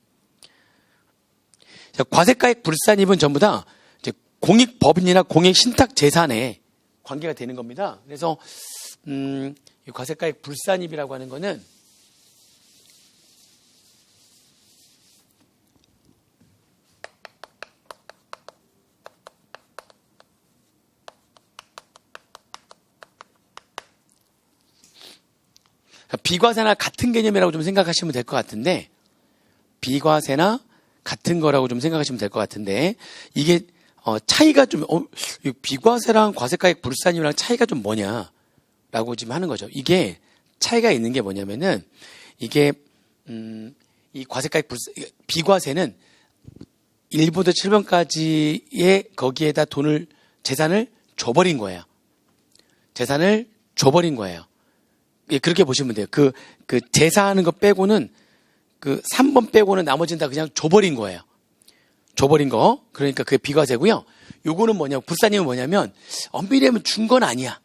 자, 과세가액 불산입은 전부 다 이제 공익법인이나 공익신탁재산에 관계가 되는 겁니다. 그래서 이 과세가액 불산입이라고 하는 거는 비과세나 같은 개념이라고 좀 생각하시면 될 것 같은데, 비과세나 같은 거라고 좀 생각하시면 될 것 같은데, 이게 차이가 좀 비과세랑 과세가액 불산입이랑 차이가 좀 뭐냐라고 지금 하는 거죠. 이게 차이가 있는 게 뭐냐면은, 이게 이 과세가액 비과세는 1부터 7번까지의 거기에다 재산을 줘버린 거예요. 재산을 줘버린 거예요. 예, 그렇게 보시면 돼요. 그 제사하는 거 빼고는, 그 3번 빼고는 나머지는 다 그냥 줘버린 거예요. 줘버린 거. 그러니까 그게 비과세고요. 요거는 불산임은 뭐냐면, 엄밀히면 준 건 아니야.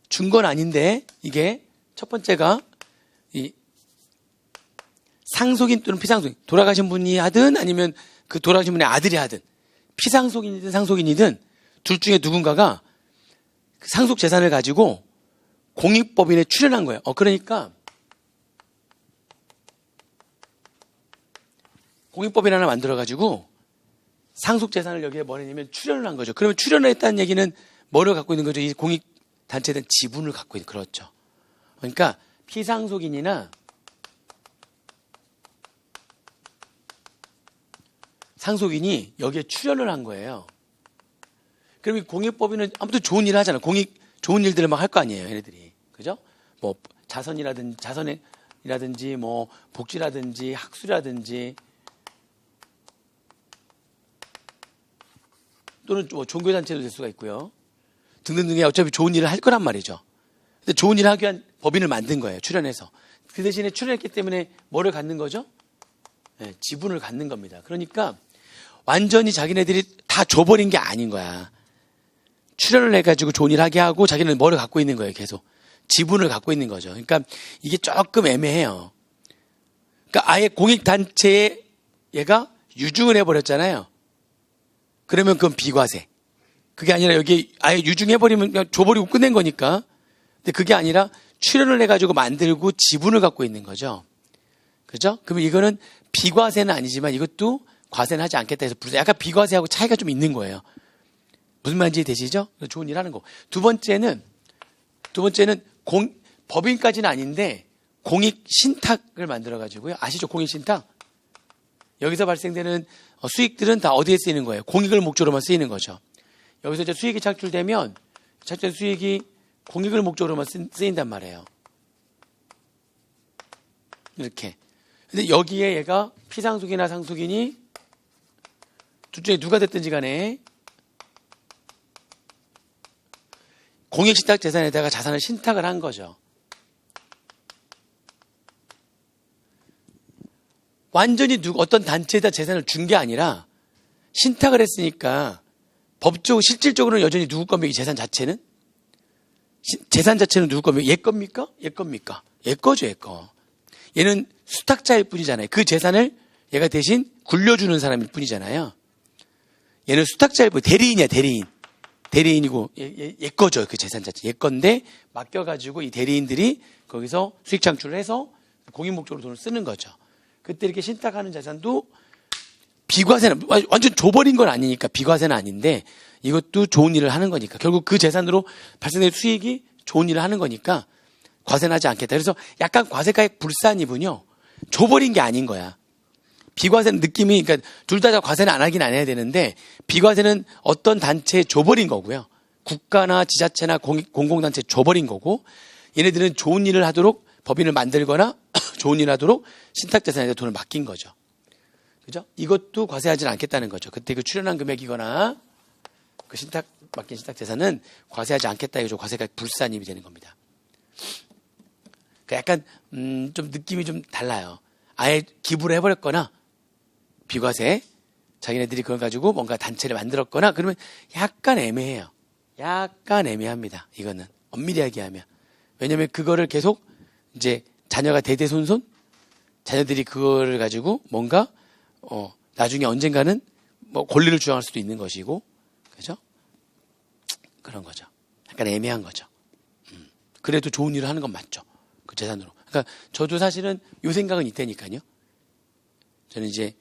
준 건 아닌데, 이게 첫 번째가, 이 상속인 또는 피상속인, 돌아가신 분이 하든 아니면 그 돌아가신 분의 아들이 하든, 피상속인이든 상속인이든 둘 중에 누군가가 상속 재산을 가지고 공익법인에 출연한 거예요. 그러니까 공익법인 하나 만들어가지고 상속재산을 여기에 뭐 했냐면 출연을 한 거죠. 그러면 출연을 했다는 얘기는 뭐를 갖고 있는 거죠? 이 공익단체에 대한 지분을 갖고 있는, 그렇죠. 그러니까 피상속인이나 상속인이 여기에 출연을 한 거예요. 그럼 이 공익법인은 아무튼 좋은 일을 하잖아요. 좋은 일들을 막 할 거 아니에요, 얘네들이. 그죠? 뭐 자선이라든지 뭐 복지라든지 학술이라든지 또는 뭐 종교단체도 될 수가 있고요. 등등등의 어차피 좋은 일을 할 거란 말이죠. 근데 좋은 일을 하기 위한 법인을 만든 거예요, 출연해서. 그 대신에 출연했기 때문에 뭐를 갖는 거죠? 네, 지분을 갖는 겁니다. 그러니까 완전히 자기네들이 다 줘버린 게 아닌 거야. 출연을 해가지고 좋은 일 하게 하고 자기는 뭐를 갖고 있는 거예요, 계속. 지분을 갖고 있는 거죠. 그러니까 이게 조금 애매해요. 그러니까 아예 공익단체에 얘가 유증을 해버렸잖아요. 그러면 그건 비과세. 그게 아니라 여기 아예 유증해버리면 그냥 줘버리고 끝낸 거니까. 근데 그게 아니라 출연을 해가지고 만들고 지분을 갖고 있는 거죠. 그죠? 그러면 이거는 비과세는 아니지만 이것도 과세는 하지 않겠다 해서 약간 비과세하고 차이가 좀 있는 거예요. 무슨 말인지 되시죠? 좋은 일 하는 거. 두 번째는 법인까지는 아닌데 공익 신탁을 만들어가지고요. 아시죠? 공익 신탁? 여기서 발생되는 수익들은 다 어디에 쓰이는 거예요? 공익을 목적으로만 쓰이는 거죠. 여기서 이제 수익이 창출되면 창출된 수익이 공익을 목적으로만 쓰인단 말이에요. 이렇게. 근데 여기에 얘가 피상속이나 상속인이 둘 중에 누가 됐든지 간에 공익신탁 재산에다가 자산을 신탁을 한 거죠. 완전히 어떤 단체에다 재산을 준 게 아니라 신탁을 했으니까 법적으로 실질적으로는 여전히 누구 겁니까? 이 재산 자체는? 재산 자체는 누구 겁니까? 얘 겁니까? 얘 겁니까? 얘 거죠, 얘 거. 얘는 수탁자일 뿐이잖아요. 그 재산을 얘가 대신 굴려주는 사람일 뿐이잖아요. 얘는 수탁자일 뿐, 대리인이야, 대리인. 대리인이고 얘 거죠, 그 재산 자체. 얘 건데 맡겨가지고 이 대리인들이 거기서 수익 창출을 해서 공익 목적으로 돈을 쓰는 거죠. 그때 이렇게 신탁하는 재산도 비과세는 완전 줘버린 건 아니니까 비과세는 아닌데 이것도 좋은 일을 하는 거니까 결국 그 재산으로 발생된 수익이 좋은 일을 하는 거니까 과세는 하지 않겠다. 그래서 약간 과세가액 불산입은요 줘버린 게 아닌 거야. 비과세는 느낌이 그러니까 둘 다 과세는 안 하긴 안 해야 되는데 비과세는 어떤 단체에 줘버린 거고요. 국가나 지자체나 공공단체에 줘버린 거고 얘네들은 좋은 일을 하도록 법인을 만들거나 좋은 일을 하도록 신탁재산에다 돈을 맡긴 거죠. 그죠? 이것도 과세하지는 않겠다는 거죠. 그때 그 출연한 금액이거나 그 맡긴 신탁재산은 과세하지 않겠다. 이거죠. 과세가 불산입이 되는 겁니다. 그러니까 약간 좀 느낌이 좀 달라요. 아예 기부를 해버렸거나 비과세 자기네들이 그걸 가지고 뭔가 단체를 만들었거나 그러면 약간 애매해요. 약간 애매합니다. 이거는 엄밀히 얘기하면. 왜냐하면 그거를 계속 이제 자녀가 대대손손 자녀들이 그거를 가지고 뭔가 나중에 언젠가는 뭐 권리를 주장할 수도 있는 것이고 그죠? 그런 거죠. 약간 애매한 거죠. 그래도 좋은 일을 하는 건 맞죠. 그 재산으로. 그러니까 저도 사실은 요 생각은 있다니까요. 저는 이제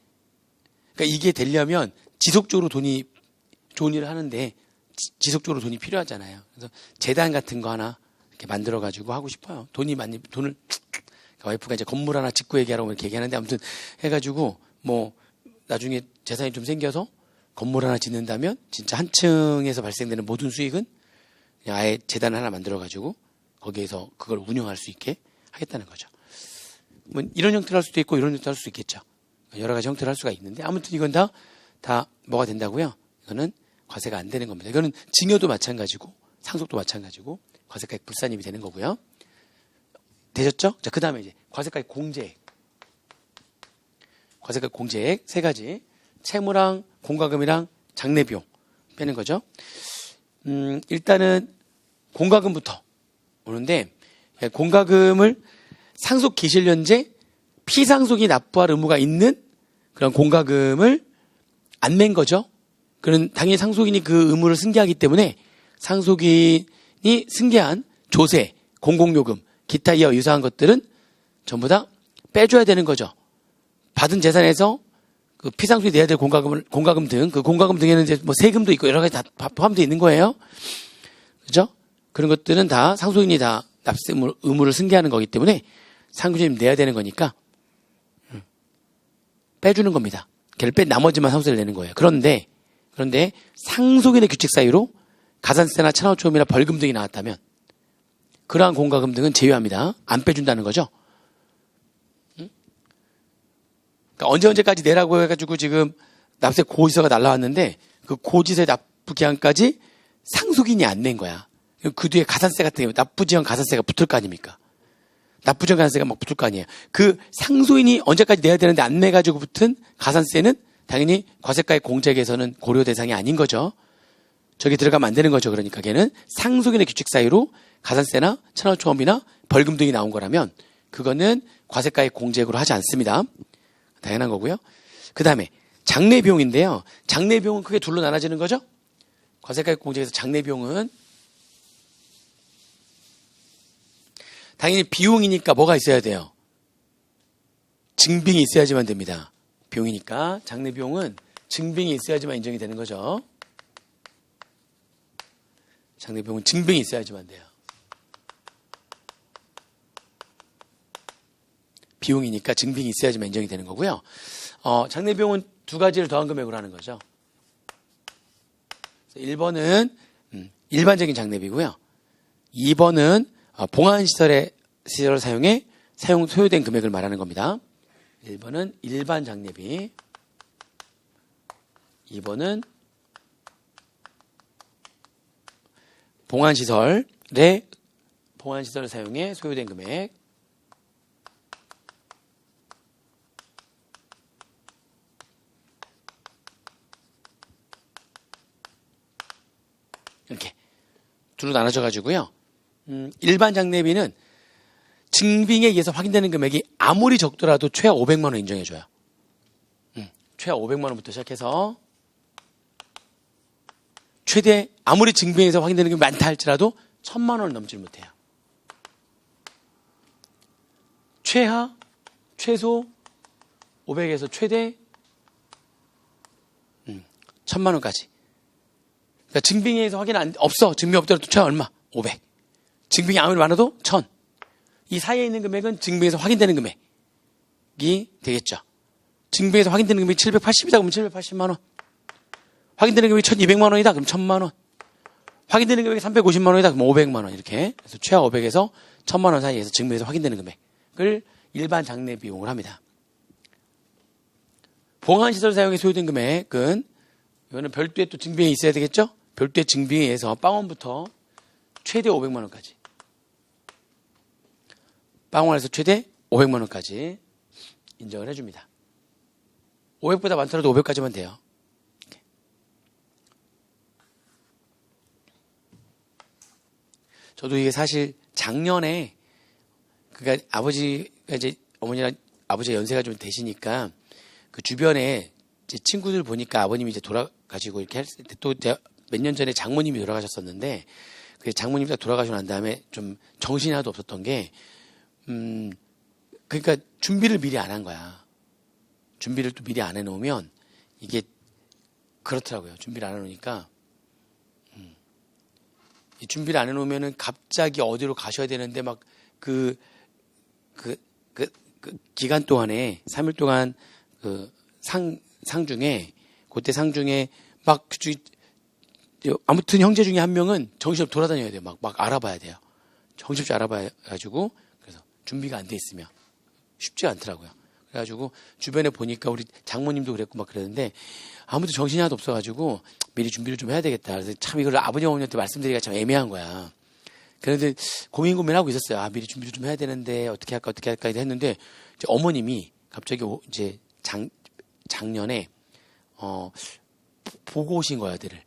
그러니까 이게 되려면 지속적으로 좋은 일을 하는데 지속적으로 돈이 필요하잖아요. 그래서 재단 같은 거 하나 이렇게 만들어 가지고 하고 싶어요. 돈을 그러니까 와이프가 이제 건물 하나 짓고 얘기하라고 이렇게 얘기하는데 아무튼 해가지고 뭐 나중에 재산이 좀 생겨서 건물 하나 짓는다면 진짜 한 층에서 발생되는 모든 수익은 그냥 아예 재단 하나 만들어 가지고 거기에서 그걸 운영할 수 있게 하겠다는 거죠. 뭐 이런 형태로 할 수도 있고 이런 형태로 할 수도 있겠죠. 여러 가지 형태로 할 수가 있는데 아무튼 이건 다 뭐가 된다고요? 이거는 과세가 안 되는 겁니다. 이거는 증여도 마찬가지고 상속도 마찬가지고 과세가액 불산입이 되는 거고요. 되셨죠? 자, 그 다음에 이제 과세가액 공제액. 과세가액 공제액 세 가지. 채무랑 공과금이랑 장례비용 빼는 거죠. 일단은 공과금부터 오는데 공과금을 상속 기실연재 피상속이 납부할 의무가 있는 그런 공과금을 안 낸 거죠. 그는 당연히 상속인이 그 의무를 승계하기 때문에 상속인이 승계한 조세, 공공요금, 기타 이와 유사한 것들은 전부 다 빼줘야 되는 거죠. 받은 재산에서 그 피상수에 내야 될 공과금 등, 그 공과금 등에는 이제 뭐 세금도 있고 여러 가지 다 포함되어 있는 거예요. 그죠? 그런 것들은 다 상속인이 다 납세 의무를 승계하는 거기 때문에 상속인이 내야 되는 거니까, 빼주는 겁니다. 걔를 뺀 나머지만 상속세를 내는 거예요. 그런데 상속인의 규칙 사유로 가산세나 천하초음이나 벌금 등이 나왔다면 그러한 공과금 등은 제외합니다. 안 빼준다는 거죠. 그러니까 언제까지 내라고 해가지고 지금 납세 고지서가 날라왔는데 그 고지서의 납부 기한까지 상속인이 안 낸 거야. 그 뒤에 가산세 같은 경우 납부지연 가산세가 붙을 거 아닙니까? 납부지연 가산세가 막 붙을 거 아니에요. 그 상속인이 언제까지 내야 되는데 안 내가지고 붙은 가산세는 당연히 과세가액 공제에서는 고려 대상이 아닌 거죠. 저기 들어가면 안 되는 거죠. 그러니까 걔는 상속인의 규칙 사유로 가산세나 천하초험이나 벌금 등이 나온 거라면 그거는 과세가액 공제액으로 하지 않습니다. 당연한 거고요. 그 다음에 장례비용인데요. 장례비용은 크게 둘로 나눠지는 거죠. 과세가액 공제에서 장례비용은 당연히 비용이니까 뭐가 있어야 돼요? 증빙이 있어야지만 됩니다. 비용이니까 장례비용은 증빙이 있어야지만 인정이 되는 거죠. 장례비용은 증빙이 있어야지만 돼요. 비용이니까 증빙이 있어야지만 인정이 되는 거고요. 장례비용은 두 가지를 더한 금액으로 하는 거죠. 1번은 일반적인 장례비고요. 2번은 봉안시설 사용에 소요된 금액을 말하는 겁니다. 1번은 일반 장례비, 2번은 봉안시설 사용에 소요된 금액. 이렇게 둘로 나눠져 가지고요. 일반 장례비는 증빙에 의해서 확인되는 금액이 아무리 적더라도 최하 500만 원 인정해줘요. 최하 500만 원부터 시작해서 최대 아무리 증빙에서 확인되는 금액이 많다 할지라도 1000만 원을 넘지 못해요. 최소 500에서 최대 1000만 원까지. 그러니까 증빙에 의해서 확인 없어. 증빙 없더라도 최하 얼마? 500. 증빙이 아무리 많아도 1000. 이 사이에 있는 금액은 증빙에서 확인되는 금액이 되겠죠. 증빙에서 확인되는 금액이 780이다 그러면 780만 원. 확인되는 금액이 1200만 원이다 그럼 1000만 원. 확인되는 금액이 350만 원이다 그럼 500만 원. 이렇게. 그래서 최하 500에서 1000만 원 사이에서 증빙에서 확인되는 금액을 일반 장례 비용을 합니다. 봉안시설 사용에 소요된 금액은 이거는 별도의 또 증빙이 있어야 되겠죠? 별도의 증빙에 의해서 빵원부터 최대 500만 원까지. 빵원에서 최대 500만 원까지 인정을 해줍니다. 500보다 많더라도 500까지만 돼요. 저도 이게 사실 작년에 그러니까 아버지가 이제 어머니랑 아버지 연세가 좀 되시니까 그 주변에 제 친구들 보니까 아버님이 이제 돌아가시고 이렇게 했을 때 또 몇 년 전에 장모님이 돌아가셨었는데 그 장모님이 돌아가시고 난 다음에 좀 정신이 하나도 없었던 게 그러니까 준비를 미리 안 한 거야. 준비를 또 미리 안 해놓으면 이게 그렇더라고요. 준비를 안 해놓으니까 이 준비를 안 해놓으면은 갑자기 어디로 가셔야 되는데 막 그 기간 동안에 3일 동안 그 상중에 그때 상중에 막 아무튼 형제 중에 한 명은 정신없이 돌아다녀야 돼요. 막 알아봐야 돼요. 정신없이 알아봐가지고 그래서 준비가 안 돼 있으면 쉽지 않더라고요. 그래가지고 주변에 보니까 우리 장모님도 그랬고 막 그랬는데 아무도 정신이 하나도 없어가지고 미리 준비를 좀 해야 되겠다. 그래서 참 이걸 아버님 어머니한테 말씀드리기가 참 애매한 거야. 그런데 고민하고 있었어요. 미리 준비를 좀 해야 되는데 어떻게 할까 했는데 이제 어머님이 갑자기 이제 작년에 보고 오신 거야, 아들을.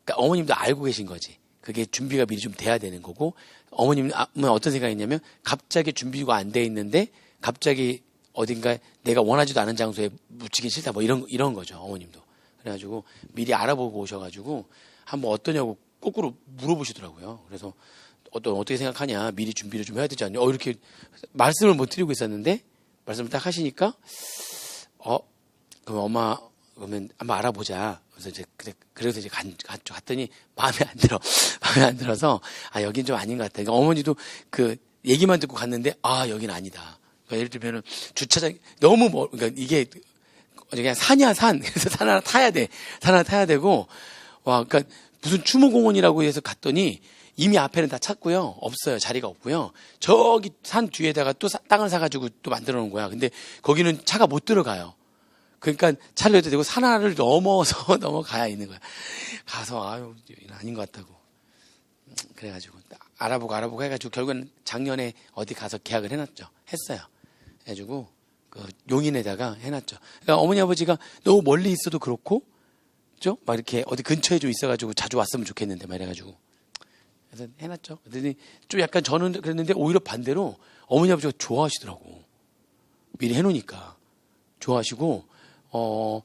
그러니까 어머님도 알고 계신 거지. 그게 준비가 미리 좀 돼야 되는 거고 어머님은 어떤 생각이냐면 갑자기 준비가 안 돼 있는데 갑자기 어딘가 내가 원하지도 않은 장소에 묻히긴 싫다 뭐 이런 거죠. 어머님도. 그래가지고 미리 알아보고 오셔가지고 한번 어떠냐고 거꾸로 물어보시더라고요. 그래서 어떻게 생각하냐, 미리 준비를 좀 해야 되지 않냐, 이렇게 말씀을 못 드리고 있었는데 말씀을 딱 하시니까 그럼 엄마, 그러면 한번 알아보자. 그래서 이제, 그래서 이제 갔더니 마음에 안 들어. 마음에 안 들어서, 여긴 좀 아닌 것 같다. 그러니까 어머니도 그 얘기만 듣고 갔는데, 여긴 아니다. 그러니까 예를 들면 주차장, 너무 그러니까 이게, 그냥 산이야, 산. 그래서 산 하나 타야 돼. 산 하나 타야 되고, 그러니까 무슨 추모공원이라고 해서 갔더니, 이미 앞에는 다 찼고요. 없어요. 자리가 없고요. 저기 산 뒤에다가 또 땅을 사가지고 또 만들어 놓은 거야. 근데 거기는 차가 못 들어가요. 그러니까 차를 내도 되고 산 하나를 넘어서 넘어가야 있는 거야. 가서 아닌 것 같다고. 그래가지고 알아보고 해가지고 결국은 작년에 어디 가서 계약을 해놨죠. 했어요. 해가지고 그 용인에다가 해놨죠. 그러니까 어머니 아버지가 너무 멀리 있어도 그렇고, 그죠? 막 이렇게 어디 근처에 좀 있어가지고 자주 왔으면 좋겠는데 막 이래가지고. 그래서 해놨죠. 그랬더니 좀 약간 저는 그랬는데 오히려 반대로 어머니 아버지가 좋아하시더라고. 미리 해놓으니까. 좋아하시고,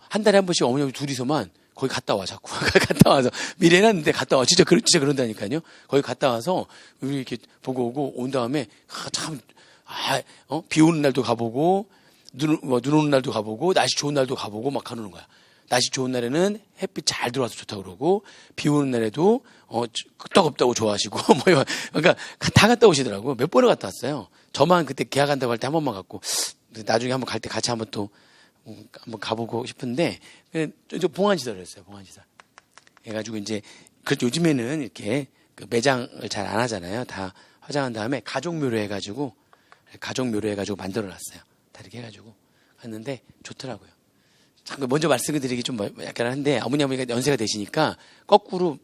한 달에 한 번씩 어머니 아버지 둘이서만 거기 갔다 와, 자꾸. 갔다 와서. 미리 해놨는데 갔다 와. 진짜 그런다니까요. 거기 갔다 와서 우리 이렇게 보고 오고 온 다음에, 비 오는 날도 가보고, 눈 오는 날도 가보고, 날씨 좋은 날도 가보고 막 가는 거야. 날씨 좋은 날에는 햇빛 잘 들어와서 좋다고 그러고, 비 오는 날에도, 끄떡없다고 좋아하시고, 그러니까 다 갔다 오시더라고. 몇 번을 갔다 왔어요. 저만 그때 계약한다고 할 때 한 번만 갔고, 나중에 한번 갈 때 같이 한번 또, 한번 가보고 싶은데, 저 봉안시설을 했어요, 봉안시설. 해가지고 이제, 요즘에는 이렇게 그 매장을 잘 안 하잖아요. 다 화장한 다음에 가족묘로 해가지고 만들어 놨어요. 다 이렇게 해가지고 갔는데 좋더라고요. 먼저 말씀을 드리기 좀 약간 한데, 어머니가 연세가 되시니까 거꾸로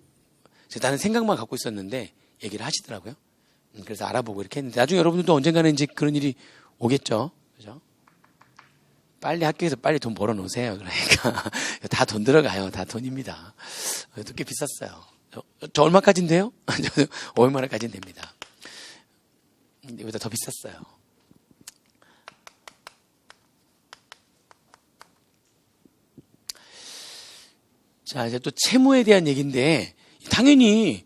나는 생각만 갖고 있었는데 얘기를 하시더라고요. 그래서 알아보고 이렇게 했는데, 나중에 여러분들도 언젠가는 이제 그런 일이 오겠죠. 그죠? 빨리 학교에서 빨리 돈 벌어 놓으세요. 그러니까 다 돈 들어가요. 다 돈입니다. 꽤 비쌌어요. 저 얼마까지인데요? 저 500만 원까지는 됩니다. 이보다 더 비쌌어요. 자, 이제 또 채무에 대한 얘기인데, 당연히,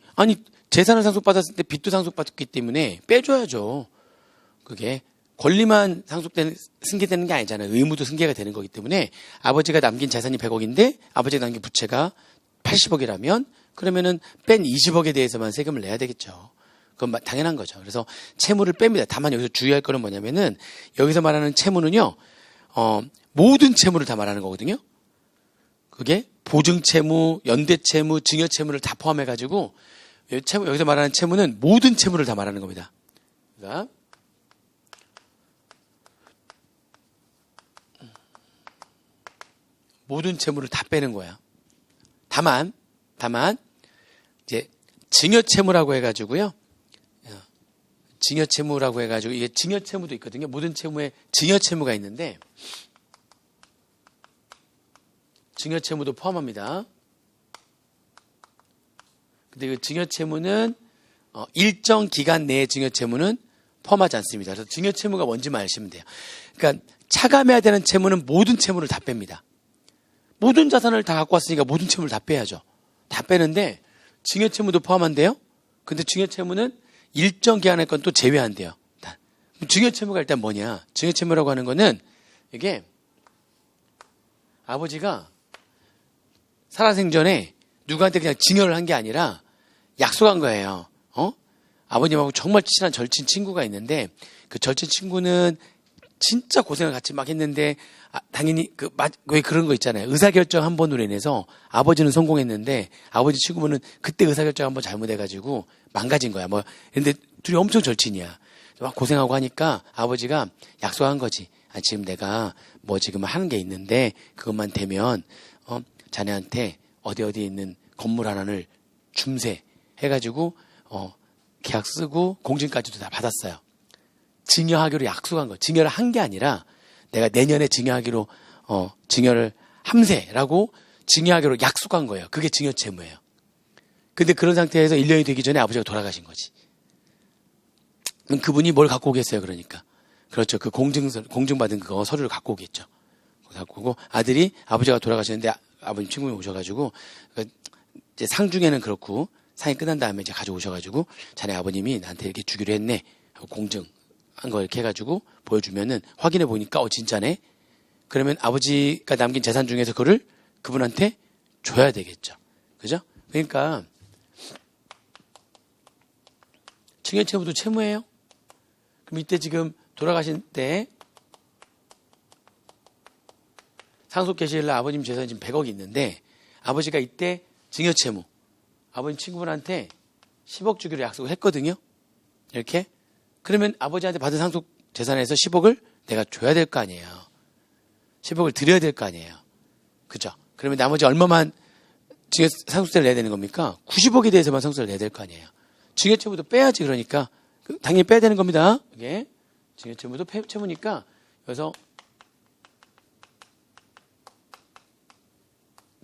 재산을 상속받았을 때 빚도 상속받기 때문에 빼줘야죠. 그게 권리만 승계되는 게 아니잖아요. 의무도 승계가 되는 거기 때문에, 아버지가 남긴 재산이 100억인데 아버지가 남긴 부채가 80억이라면 그러면은 뺀 20억에 대해서만 세금을 내야 되겠죠. 그건 당연한 거죠. 그래서 채무를 뺍니다. 다만 여기서 주의할 거는 뭐냐면은, 여기서 말하는 채무는요, 모든 채무를 다 말하는 거거든요. 그게 보증채무, 연대채무, 증여채무를 다 포함해가지고, 여기서 말하는 채무는 모든 채무를 다 말하는 겁니다. 그러니까 모든 채무를 다 빼는 거야. 다만 이제 증여채무라고 해가지고요. 증여채무라고 해가지고, 이게 증여채무도 있거든요. 모든 채무에 증여채무가 있는데, 증여채무도 포함합니다. 근데 그 증여채무는 일정 기간 내의 증여채무는 포함하지 않습니다. 그래서 증여채무가 뭔지만 아시면 돼요. 그러니까 차감해야 되는 채무는 모든 채무를 다 뺍니다. 모든 자산을 다 갖고 왔으니까 모든 채무를 다 빼야죠. 다 빼는데 증여채무도 포함한데요. 근데 증여채무는 일정 기간의 건 또 제외한대요. 증여채무가 일단 뭐냐? 증여채무라고 하는 거는 이게 아버지가 살아생전에 누구한테 그냥 증여를 한 게 아니라 약속한 거예요. 아버님하고 정말 친한 절친 친구가 있는데, 그 절친 친구는 진짜 고생을 같이 막 했는데, 당연히 왜 그런 거 있잖아요. 의사결정 한 번으로 인해서 아버지는 성공했는데 아버지 친구분은 그때 의사결정 한 번 잘못해가지고 망가진 거야. 근데 둘이 엄청 절친이야. 막 고생하고 하니까 아버지가 약속한 거지. 지금 내가 지금 하는 게 있는데 그것만 되면 자네한테 어디 있는 건물 하나를 줌세 해가지고 계약 쓰고 공증까지도 다 받았어요. 증여하기로 약속한 거. 증여를 한 게 아니라 내가 내년에 증여하기로 증여를 함세라고 증여하기로 약속한 거예요. 그게 증여채무예요. 근데 그런 상태에서 1년이 되기 전에 아버지가 돌아가신 거지. 그럼 그분이 뭘 갖고 오겠어요, 그러니까. 그렇죠. 그 공증받은 그거 서류를 갖고 오겠죠. 갖고 오고, 아들이 아버지가 돌아가셨는데 아버님 친구분이 오셔가지고, 이제 상중에는 그렇고, 상이 끝난 다음에 이제 가져오셔가지고, 자네 아버님이 나한테 이렇게 주기로 했네. 하고 공증한 거 이렇게 해가지고 보여주면은, 확인해 보니까, 진짜네? 그러면 아버지가 남긴 재산 중에서 그걸 그분한테 줘야 되겠죠. 그죠? 그러니까 증여채무도 채무예요. 그럼 이때 지금 돌아가신 때 상속계시일날 아버님 재산이 지금 100억이 있는데 아버지가 이때 증여채무 아버님 친구분한테 10억 주기로 약속을 했거든요. 이렇게. 그러면 아버지한테 받은 상속 재산에서 10억을 내가 줘야 될 거 아니에요. 10억을 드려야 될 거 아니에요. 그죠? 그러면 나머지 얼마만 상속세를 내야 되는 겁니까? 90억에 대해서만 상속세를 내야 될 거 아니에요. 증여채무도 빼야지. 그러니까 당연히 빼야 되는 겁니다. 이게 증여채무도 채무니까 그래서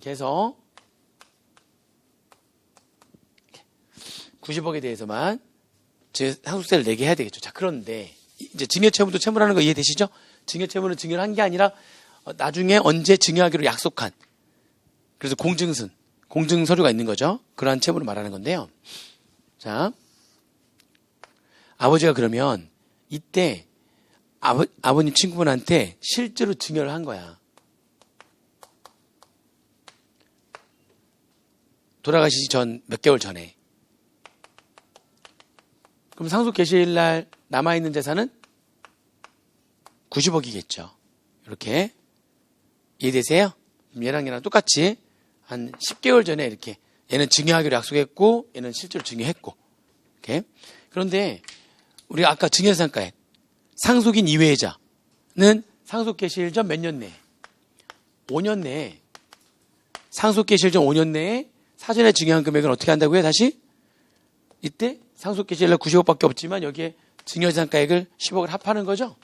그래서 90억에 대해서만 상속세를 내게 해야 되겠죠. 자, 그런데 이제 증여채무도 채무라는 거 이해되시죠? 증여채무는 증여를 한 게 아니라 나중에 언제 증여하기로 약속한, 그래서 공증 서류가 있는 거죠. 그러한 채무를 말하는 건데요. 자, 아버지가 그러면 이때 아버님 친구분한테 실제로 증여를 한 거야. 돌아가시기 전 몇 개월 전에. 그럼 상속 개시일 날 남아있는 재산은 90억이겠죠. 이렇게. 이해되세요? 얘랑 똑같이 한 10개월 전에 이렇게 얘는 증여하기로 약속했고 얘는 실제로 증여했고. 이렇게. 그런데 우리가 아까 증여상가액 상속인 이외자는 상속 개시일 전 몇 년 내에 5년 내에 상속 개시일 전 5년 내에 사전에 증여한 금액은 어떻게 한다고요? 다시 이때 상속 개시일 날 90억밖에 없지만 여기에 증여상가액을 10억을 합하는 거죠.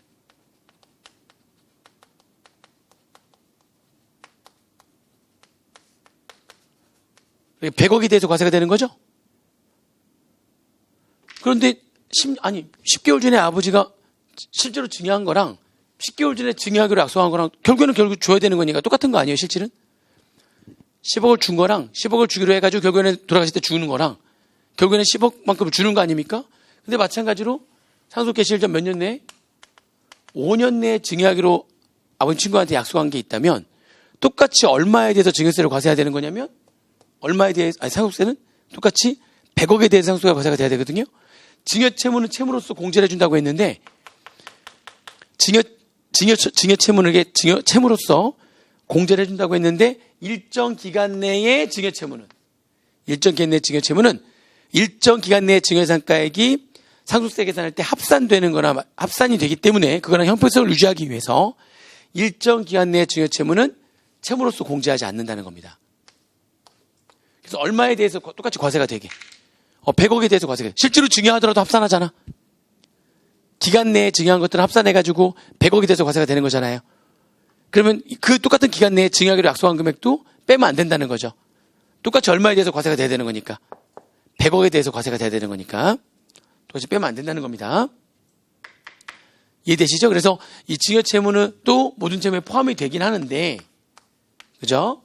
그러니까 100억이 돼서 과세가 되는 거죠. 그런데 10개월 전에 아버지가 실제로 증여한 거랑 10개월 전에 증여하기로 약속한 거랑 결국 줘야 되는 거니까 똑같은 거 아니에요, 실질은? 10억을 준 거랑 10억을 주기로 해가지고 결국에는 돌아가실 때 주는 거랑 결국에는 10억만큼 주는 거 아닙니까? 근데 마찬가지로 상속 개시일 전 몇 년 내에 5년 내에 증여하기로 아버지 친구한테 약속한 게 있다면 똑같이 얼마에 대해서 증여세를 과세해야 되는 거냐면 얼마에 대해서 상속세는 똑같이 100억에 대해서 상속세가 과세가 돼야 되거든요. 증여채무는 채무로서 공제를 해준다고 했는데 증여채무는 채무로서 공제를 해준다고 했는데 일정 기간 내에 증여채무는 일정 기간 내에 증여상가액이 상속세 계산할 때 합산되는 거나 합산이 되기 때문에 그거랑 형평성을 유지하기 위해서 일정 기간 내에 증여채무는 채무로서 공제하지 않는다는 겁니다. 그래서 얼마에 대해서 똑같이 과세가 되게 100억에 대해서 과세가 돼. 실제로 증여하더라도 합산하잖아. 기간 내에 증여한 것들은 합산해가지고 100억에 대해서 과세가 되는 거잖아요. 그러면 그 똑같은 기간 내에 증여하기로 약속한 금액도 빼면 안 된다는 거죠. 똑같이 얼마에 대해서 과세가 돼야 되는 거니까. 100억에 대해서 과세가 돼야 되는 거니까. 똑같이 빼면 안 된다는 겁니다. 이해되시죠? 그래서 이 증여채무는 또 모든 채무에 포함이 되긴 하는데, 그죠?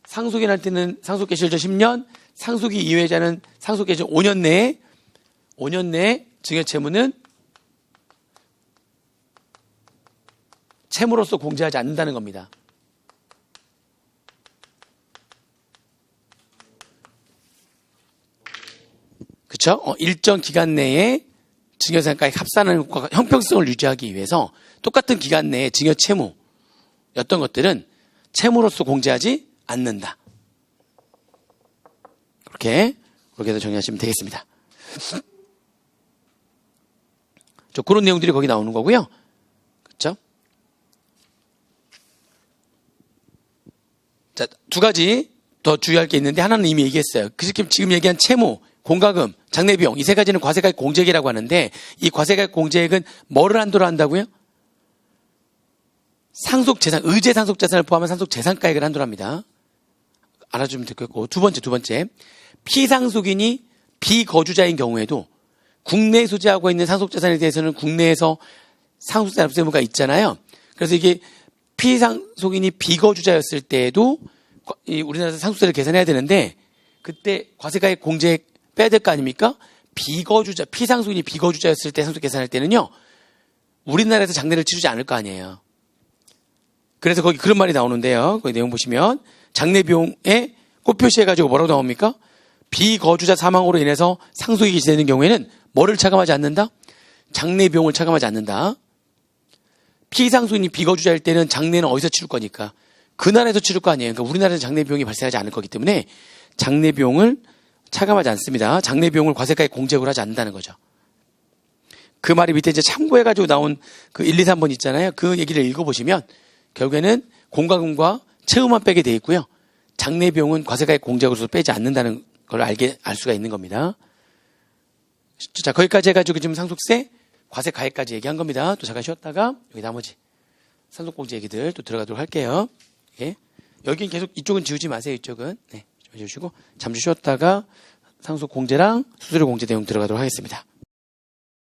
상속인 할 때는 상속개시일전 10년, 상속이 이외자는 상속개시일 5년 내에 증여채무는 채무로서 공제하지 않는다는 겁니다. 그렇죠? 일정 기간 내에 증여상가액 합산하는 것과 형평성을 유지하기 위해서 똑같은 기간 내에 증여채무였던 것들은 채무로서 공제하지 않는다. 그렇게 해서 정리하시면 되겠습니다. 그런 내용들이 거기 나오는 거고요. 그렇죠? 자, 두 가지 더 주의할 게 있는데 하나는 이미 얘기했어요. 지금 얘기한 채무, 공과금, 장례비용 이 세 가지는 과세가액 공제액이라고 하는데 이 과세가액 공제액은 뭐를 한도로 한다고요? 상속재산, 의제 상속재산을 포함한 상속재산가액을 한도로 합니다. 알아주면 되겠고 두 번째 피상속인이 비거주자인 경우에도 국내에 소지하고 있는 상속재산에 대해서는 국내에서 상속세 납세 의무가 있잖아요. 그래서 이게 피상속인이 비거주자였을 때에도 우리나라에서 상속세를 계산해야 되는데 그때 과세가액 공제액 빼야 될 거 아닙니까? 피상속인이 비거주자였을 때 상속 계산할 때는요, 우리나라에서 장례를 치르지 않을 거 아니에요. 그래서 거기 그런 말이 나오는데요. 거기 내용 보시면 장례 비용에 꽃표시해가지고 뭐라고 나옵니까? 비거주자 사망으로 인해서 상속이 기재되는 경우에는 뭐를 차감하지 않는다? 장례 비용을 차감하지 않는다. 피상속인이 비거주자일 때는 장례는 어디서 치를 거니까 그 나라에서 치를 거 아니에요. 그러니까 우리나라에서 장례 비용이 발생하지 않을 거기 때문에 장례 비용을 차감하지 않습니다. 장례 비용을 과세가에 공제를 하지 않는다는 거죠. 그 말이 밑에 이제 참고해가지고 나온 그 1, 2, 3번 있잖아요. 그 얘기를 읽어보시면 결국에는 공과금과 채무만 빼게 돼 있고요. 장례 비용은 과세가에 공제로서 빼지 않는다는 걸 알 수가 있는 겁니다. 자, 거기까지 해가지고 지금 상속세, 과세 가액까지 얘기한 겁니다. 또 잠깐 쉬었다가 여기 나머지 상속공제 얘기들 또 들어가도록 할게요. 예. 여긴 계속 이쪽은 지우지 마세요. 이쪽은. 네. 좀 해주시고 잠시 쉬었다가 상속공제랑 수수료공제 내용 들어가도록 하겠습니다.